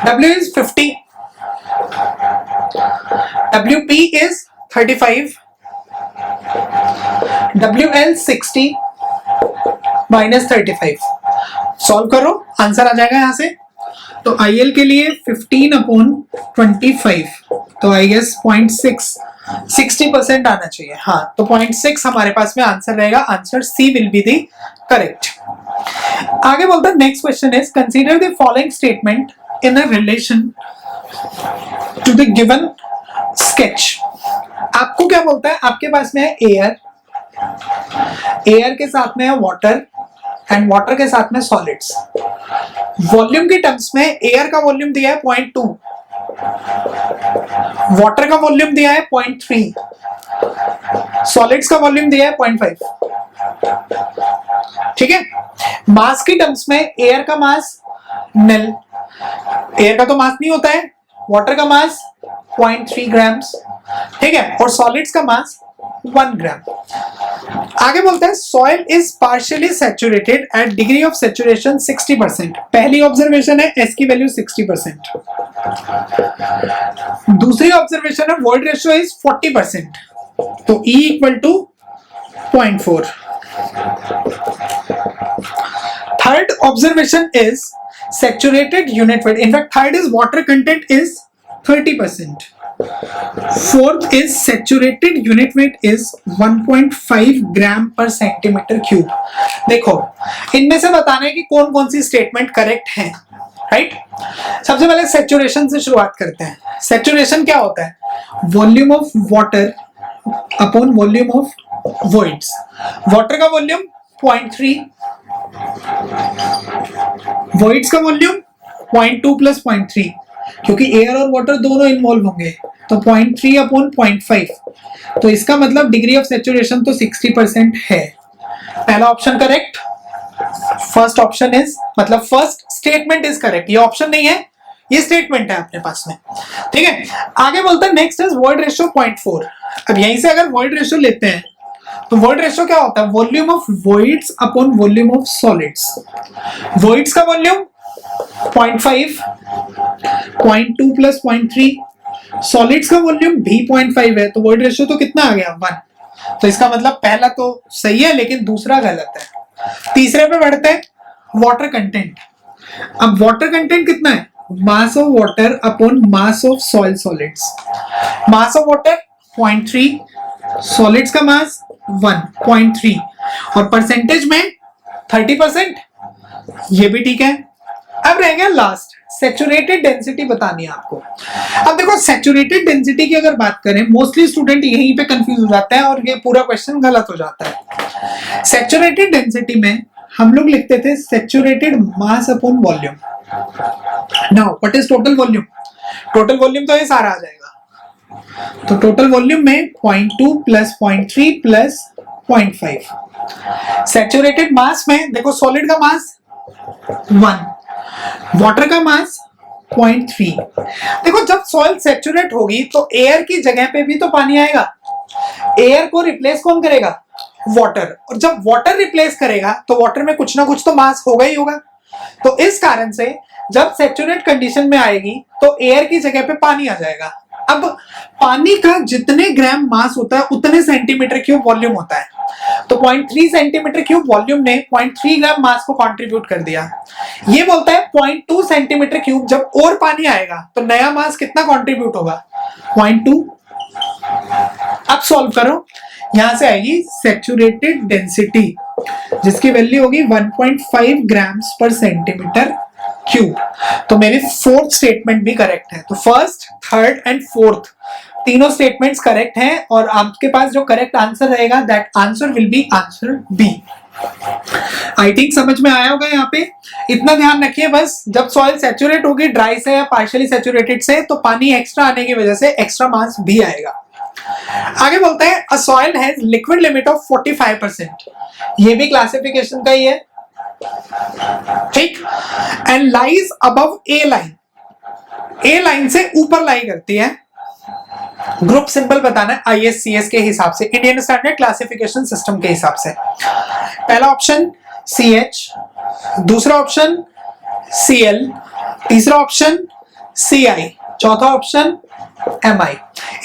W is 50, WP is 35, WL 60 minus 35. Solve करो, आंसर आ जाएगा यहां से. तो IL के लिए 15 अपॉन 25, तो आई गेस 0.6, 60% आना चाहिए. हाँ, तो 0.6 हमारे पास में आंसर रहेगा. Answer C will be the correct. आगे बोलता है next question is consider the following statement in a relation to the given sketch. आपको क्या बोलता है, आपके पास में है एयर, एयर के साथ में है वाटर एंड वाटर के साथ में सॉलिड्स. वॉल्यूम की टर्म्स में एयर का वॉल्यूम दिया है 0.2, वाटर का वॉल्यूम दिया है 0.3, सॉलिड्स का वॉल्यूम दिया है 0.5. ठीक है. मास की टर्म्स में एयर का मास निल, एयर का तो मास नहीं होता है. वाटर का मास 0.3 ग्राम्स. ठीक है, और सॉलिड्स का मास 1 ग्राम. आगे बोलता है soil is partially saturated at degree of saturation 60%. पहली ऑब्जर्वेशन है एस की वैल्यू 60%. दूसरी ऑब्जर्वेशन है वॉइड रेशियो इज 40%, तो E equal to 0.4. Third observation is saturated unit weight. In fact, third is water content is 30%. Fourth is saturated unit weight is 1.5 ग्राम पर centimetre cube. देखो इनमें से बताना है कि कौन कौन सी स्टेटमेंट करेक्ट है. राइट. सबसे पहले सैचुरेशन से शुरुआत करते हैं. सैचुरेशन क्या होता है, volume of water upon volume of voids. Water का वॉल्यूम 0.3, वॉइड्स का वॉल्यूम 0.2 प्लस 0.3, क्योंकि एयर और वाटर दोनों इन्वॉल्व होंगे तो 0.3 अपॉन 0.5. तो इसका मतलब डिग्री ऑफ सैचुरेशन तो 60% है. पहला option correct. First option is, मतलब फर्स्ट स्टेटमेंट इज करेक्ट, ये ऑप्शन नहीं है, ये स्टेटमेंट है अपने पास में, ठीक है। आगे बोलते हैं नेक्स्ट इज वॉइड रेशियो 0.4। अब यहीं से अगर वॉइड रेशियो लेते हैं तो वॉइड रेशियो क्या होता है, volume of voids upon volume of solids. Voids का वॉल्यूम 0.5, 0.2 प्लस 0.3, सॉलिड्स का वॉल्यूम भी 0.5 है, तो वॉइड रेशियो तो कितना आ गया 1। तो इसका मतलब पहला तो सही है लेकिन दूसरा गलत है। तीसरे पे बढ़ते हैं, वाटर कंटेंट। अब वाटर कंटेंट कितना है, mass of water upon mass of soil solids. Mass of water 0.3, solids का मास 1.3 और परसेंटेज में 30%, ये भी ठीक है। अब रह गया लास्ट, सैचुरेटेड डेंसिटी बतानी है आपको। अब देखो सैचुरेटेड डेंसिटी की अगर बात करें, मोस्टली स्टूडेंट यहीं पे कंफ्यूज हो जाता है और ये पूरा क्वेश्चन गलत हो जाता है। सैचुरेटेड डेंसिटी में हम लोग लिखते थे saturated mass upon volume. Now what is total volume, total volume तो ये सारा आ जाएगा, तो टोटल वॉल्यूम में 0.2 प्लस 0.3 प्लस 0.5। सैचुरेटेड मास में देखो सॉलिड का मास 1, वाटर का मास 0.3। देखो जब सॉइल सैचुरेट होगी तो एयर की जगह पे भी तो पानी आएगा, एयर को रिप्लेस कौन करेगा, वाटर, और जब वाटर रिप्लेस करेगा तो वाटर में कुछ ना कुछ तो मास होगा ही होगा। तो इस कारण से जब सैचुरेट कंडीशन में आएगी तो एयर की जगह पे पानी आ जाएगा। अब पानी का जितने ग्राम मास होता है उतने सेंटीमीटर क्यूब वॉल्यूम होता है, तो 0.3 सेंटीमीटर क्यूब वॉल्यूम ने 0.3 ग्राम मास को कंट्रीब्यूट कर दिया। ये बोलता है 0.2 सेंटीमीटर क्यूब जब और पानी आएगा तो नया मास कितना कंट्रीब्यूट होगा, 0.2। अब सॉल्व करो, यहां से आएगी सैचुरेटेड डेंसिटी जिसकी वैल्यू होगी 1.5 ग्राम्स पर सेंटीमीटर क्यूब। तो मेरी फोर्थ स्टेटमेंट भी करेक्ट है। तो फर्स्ट, थर्ड एंड फोर्थ तीनों स्टेटमेंट्स करेक्ट हैं और आपके पास जो करेक्ट आंसर रहेगा that answer will be answer B. I think समझ में आया होगा। यहाँ पे इतना ध्यान रखिए बस, जब सॉइल सैचुरेट होगी ड्राई से या पार्शियली सैचुरेटेड से तो पानी एक्स्ट्रा आने की वजह से एक्स्ट्रा मास भी आएगा। आगे बोलते हैं अ soil has liquid limit of 45%, ये भी क्लासिफिकेशन का ही है, ठीक, and lies above A line, A line से ऊपर लाई करती है। ग्रुप सिंबल बताना है ISCS के हिसाब से, इंडियन स्टैंडर्ड क्लासिफिकेशन सिस्टम के हिसाब से। पहला ऑप्शन CH, दूसरा ऑप्शन Cl, तीसरा ऑप्शन Ci, चौथा ऑप्शन Mi।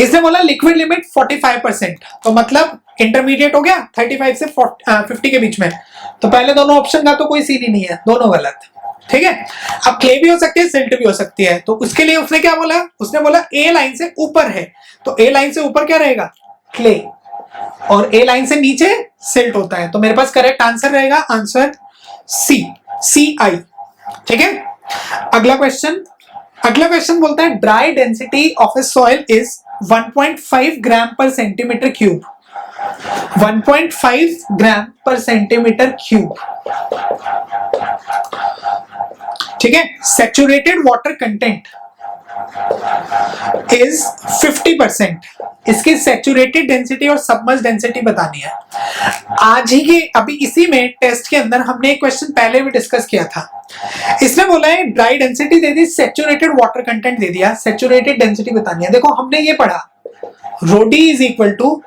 इसने बोला लिक्विड लिमिट 45%, तो मतलब इंटरमीडिएट हो गया 35 से 50 के बीच में, तो पहले दोनों ऑप्शन का तो कोई सीन ही नहीं है, दोनों गलत, ठीक है। अब क्ले भी हो सकती है, सिल्ट भी हो सकती है, तो उसके लिए उसने क्या बोला, उसने बोला ए लाइन से ऊपर है, तो ए लाइन से ऊपर क्या रहेगा, क्ले, और ए लाइन से नीचे सिल्ट होता है, तो मेरे पास करेक्ट आंसर रहेगा आंसर सी, CI, ठीक है। अगला क्वेश्चन बोलता है dry density of a soil is 1.5 ग्राम पर सेंटीमीटर क्यूब, 1.5 ग्राम पर सेंटीमीटर क्यूब, ठीक है। सैचुरेटेड वाटर कंटेंट इज 50%, इसकी सैचुरेटेड डेंसिटी और सबमर्ज डेंसिटी बतानी है। आज ही के अभी इसी में टेस्ट के अंदर हमने एक क्वेश्चन पहले भी डिस्कस किया था, इसने बोला है ड्राई डेंसिटी दे दी, सैचुरेटेड वाटर कंटेंट दे दिया, सैचुरेटेड डेंसिटी बतानी है। देखो हमने ये पढ़ा ρD is equal to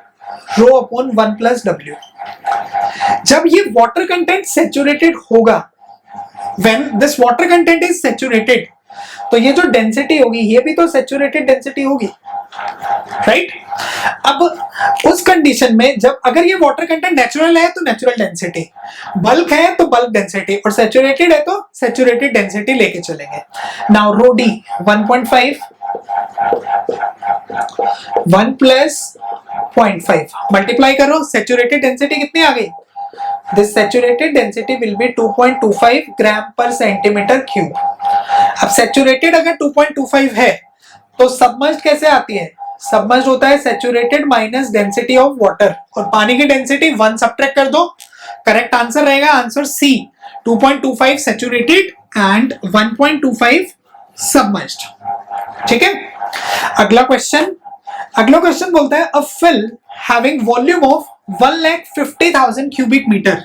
rho upon 1 plus W। जब ये वाटर कंटेंट सैचुरेटेड होगा, when this water content is saturated, तो ये जो डेंसिटी होगी ये भी तो सैचुरेटेड डेंसिटी होगी, राइट। अब उस कंडीशन में जब अगर ये वाटर कंटेंट नेचुरल है तो नेचुरल डेंसिटी, बल्क है तो बल्क डेंसिटी, और सैचुरेटेड है तो सैचुरेटेड डेंसिटी लेके चलेंगे। Now rho D 1.5 1 plus 0.5 multiply करो, सैचुरेटेड डेंसिटी कितनी आ गई, this saturated density will be 2.25 ग्राम पर सेंटीमीटर क्यूब। अब सैचुरेटेड अगर 2.25 है तो सबमर्ज्ड कैसे आती है, सबमर्ज्ड होता है saturated minus density of water, और पानी की डेंसिटी 1 सब्ट्रैक्ट कर दो, करेक्ट आंसर रहेगा answer C, 2.25 saturated and 1.25 submerged, ठीक है। अगला क्वेश्चन बोलता है a fill having volume of 1,50,000 cubic metre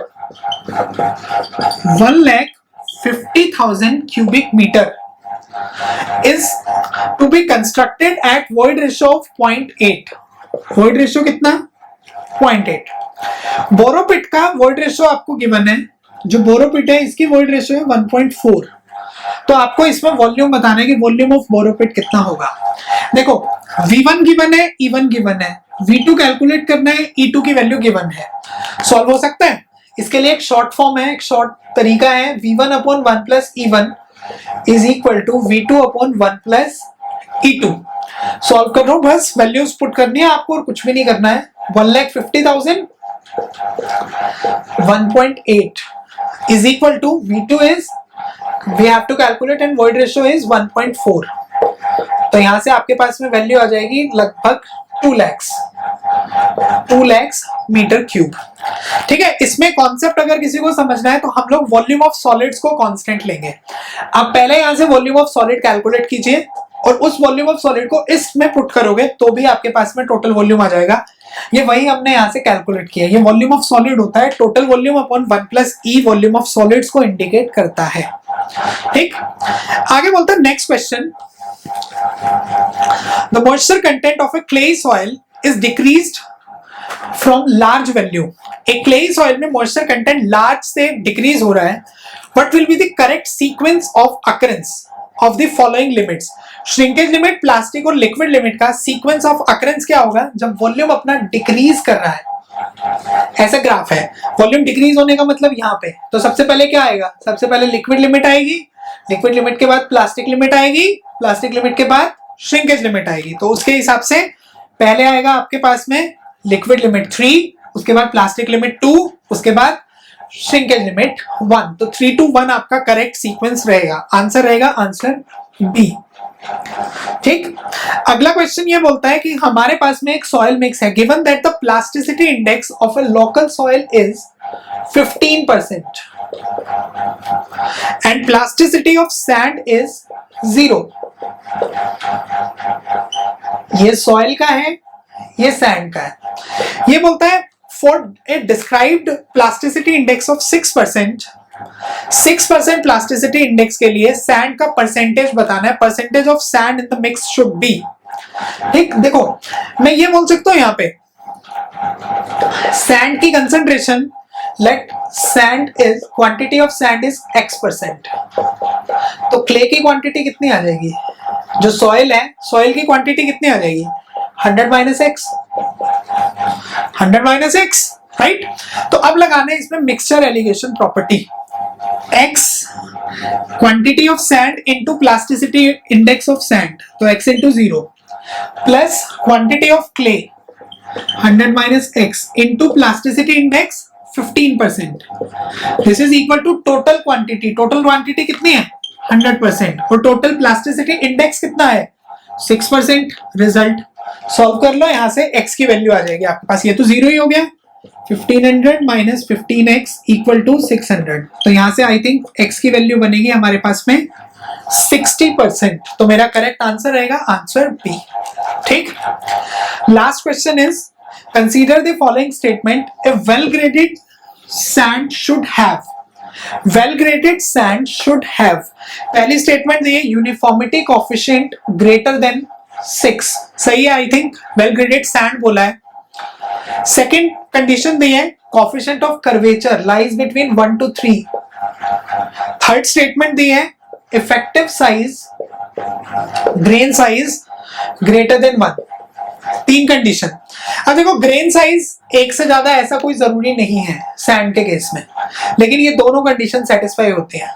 1,50,000 cubic meter is to be constructed at void ratio of 0.8. void ratio कितना? 0.8. बोरोपिट का void ratio आपको गिवन है, जो बोरोपिट है इसकी void ratio है 1.4. तो आपको इसमें वॉल्यूम बताना है कि वॉल्यूम ऑफ बोरोपिट कितना होगा. देखो V1 गिवन है, E1 गिवन है, V2 कैलकुलेट करना है, E2 की वैल्यू गिवन है. सॉल्व हो सकता है. इसके लिए एक शॉर्ट फॉर्म है, एक शॉर्ट तरीका है. V1 upon 1 plus E1 is equal to V2 upon 1 plus E2. Solve कर रहा हूं, बस वैल्यूज पुट करनी है आपको और कुछ भी नहीं करना है. 1,50,000 1.8 is equal to V2 is we have to calculate and void ratio is 1.4. तो यहां से आपके पास में वैल्यू आ जाएगी लगभग 2 lakhs मीटर क्यूब. ठीक है. इसमें कॉन्सेप्ट अगर किसी को समझना है तो हम लोग वॉल्यूम ऑफ सॉलिड्स को कांस्टेंट लेंगे. आप पहले यहां से वॉल्यूम ऑफ सॉलिड कैलकुलेट कीजिए और उस वॉल्यूम ऑफ सॉलिड को इसमें पुट करोगे तो भी आपके पास में टोटल वॉल्यूम आ जाएगा. ये वही हमने यहां से कैलकुलेट किया. ये वॉल्यूम ऑफ सॉलिड होता है. Total volume upon 1 plus E volume of solids को इंडिकेट करता है. ठीक. आगे बोलते हैं next question. The moisture content of A clayey soil is decreased from large value. एक क्लेई सॉइल में मॉइस्चर कंटेंट लार्ज से डिक्रीज हो रहा है. What will be the correct sequence of occurrence of the following limits. Shrinkage limit, plastic और liquid limit का sequence of occurrence क्या होगा जब वॉल्यूम अपना डिक्रीज कर रहा है. ऐसा ग्राफ है. वॉल्यूम डिक्रीज होने का मतलब यहाँ पे. तो सबसे पहले क्या आएगा? सबसे पहले लिक्विड लिमिट आएगी, लिक्विड लिमिट के बाद प्लास्टिक लिमिट आएगी, प्लास्टिक लिमिट के बाद श्रिंकेज लिमिट आएगी. तो उसके हिसाब से पहले आएगा आपके पास में लिक्विड लिमिट 3, उसके बाद प्लास्टिक लिमिट 2, उसके बाद श्रिंकेज लिमिट 1. तो 3 to 1 आपका करेक्ट सीक्वेंस रहेगा. आंसर रहेगा आंसर बी. ठीक. अगला क्वेश्चन ये बोलता है कि हमारे पास में एक सॉइल मिक्स है. Given that the plasticity index of a local soil is 15% and plasticity of sand is 0. ये सॉइल का है, ये सैंड का है. ये बोलता है for a described plasticity index of 6%, 6% plasticity index के लिए सैंड का परसेंटेज बताना है. Percentage of sand in the mix should be. ठीक. देखो मैं ये बोल सकता हूं यहां पे सैंड की concentration, let sand is quantity of sand is X%. तो क्ले की क्वांटिटी कितनी आ जाएगी? जो सॉइल है, सॉइल की क्वांटिटी कितनी आ जाएगी? 100 - X, 100 - X. राइट. तो अब लगाना है इसमें mixture alligation property. X quantity of sand into plasticity index of sand, तो X into 0 plus quantity of clay 100 - X into plasticity index 15%. This is equal to total quantity. Total quantity कितनी है? 100%. और total plasticity index कितना है? 6%. Result solve कर लो. यहां से X की वैल्यू आ जाएगी आपके पास. ये तो 0 ही हो गया. 1500 - 15x इक्वल टू 600. तो यहां से आई थिंक x की वैल्यू बनेगी हमारे पास में 60%. तो मेरा करेक्ट आंसर रहेगा आंसर बी. ठीक. Last question is consider the following statement. A well graded sand should have, well graded sand should have. पहली स्टेटमेंट दी है यूनिफॉर्मिटी कोएफिशिएंट ग्रेटर देन 6. सही है I think. Well graded sand बोला है. Second condition दी है coefficient of curvature lies between 1 to 3. Third statement दी है effective size, grain size greater than 1. 3 condition. अब देखो ग्रेन साइज एक से ज्यादा ऐसा कोई जरूरी नहीं है सैंड के केस में, लेकिन ये दोनों कंडीशन सेटिस्फाई होती हैं.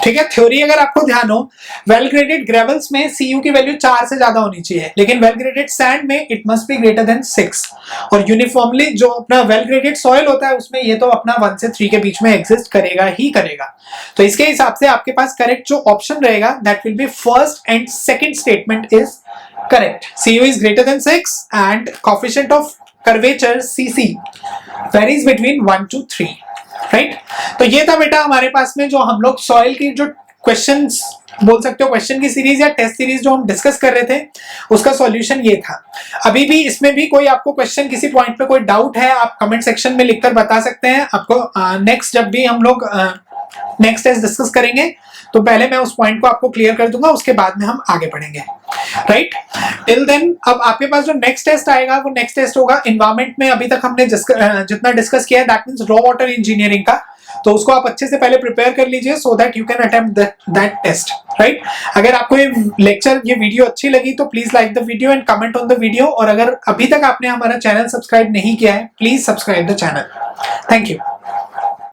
ठीक है. थ्योरी अगर आपको ध्यान हो, वेल ग्रेडेड ग्रेवल्स में CU की वैल्यू 4 से ज्यादा होनी चाहिए, लेकिन वेल ग्रेडेड सैंड में it must be greater than 6. और यूनिफॉर्मली जो अपना वेल ग्रेडेड सॉइल होता है उसमें ये तो अपना 1 से 3 के बीच में एग्जिस्ट करेगा ही करेगा. तो इसके हिसाब से आपके पास करेक्ट जो ऑप्शन रहेगा that will B first and second statement is correct. CU is greater than 6 and coefficient of curvature CC varies between 1 to 3. Right. तो ये था बेटा हमारे पास में जो हम लोग सॉइल की जो क्वेश्चंस बोल सकते हो, क्वेश्चन की सीरीज या टेस्ट सीरीज जो हम डिस्कस कर रहे थे उसका सॉल्यूशन ये था। अभी भी इसमें भी कोई आपको क्वेश्चन किसी पॉइंट पे कोई डाउट है आप कमेंट सेक्शन में लिखकर बता सकते हैं। आपको नेक्स्ट जब भी हम लोग नेक्स्ट टेस्ट डिस्कस करेंगे तो पहले मैं उस पॉइंट को आपको क्लियर कर दूंगा, उसके बाद में हम आगे बढ़ेंगे। राइट, टिल देन अब आपके पास जो नेक्स्ट टेस्ट आएगा वो नेक्स्ट टेस्ट होगा एनवायरमेंट में। अभी तक हमने जितना डिस्कस किया है that means raw water engineering का, तो उसको आप अच्छे से पहले प्रिपेयर कर लीजिए so that you can attempt that test. Right, अगर आपको ये लेक्चर ये वीडियो अच्छी लगी तो please like the video and comment on the video, और अगर अभी तक आपने हमारा चैनल सब्सक्राइब नहीं किया है please subscribe the channel. Thank you.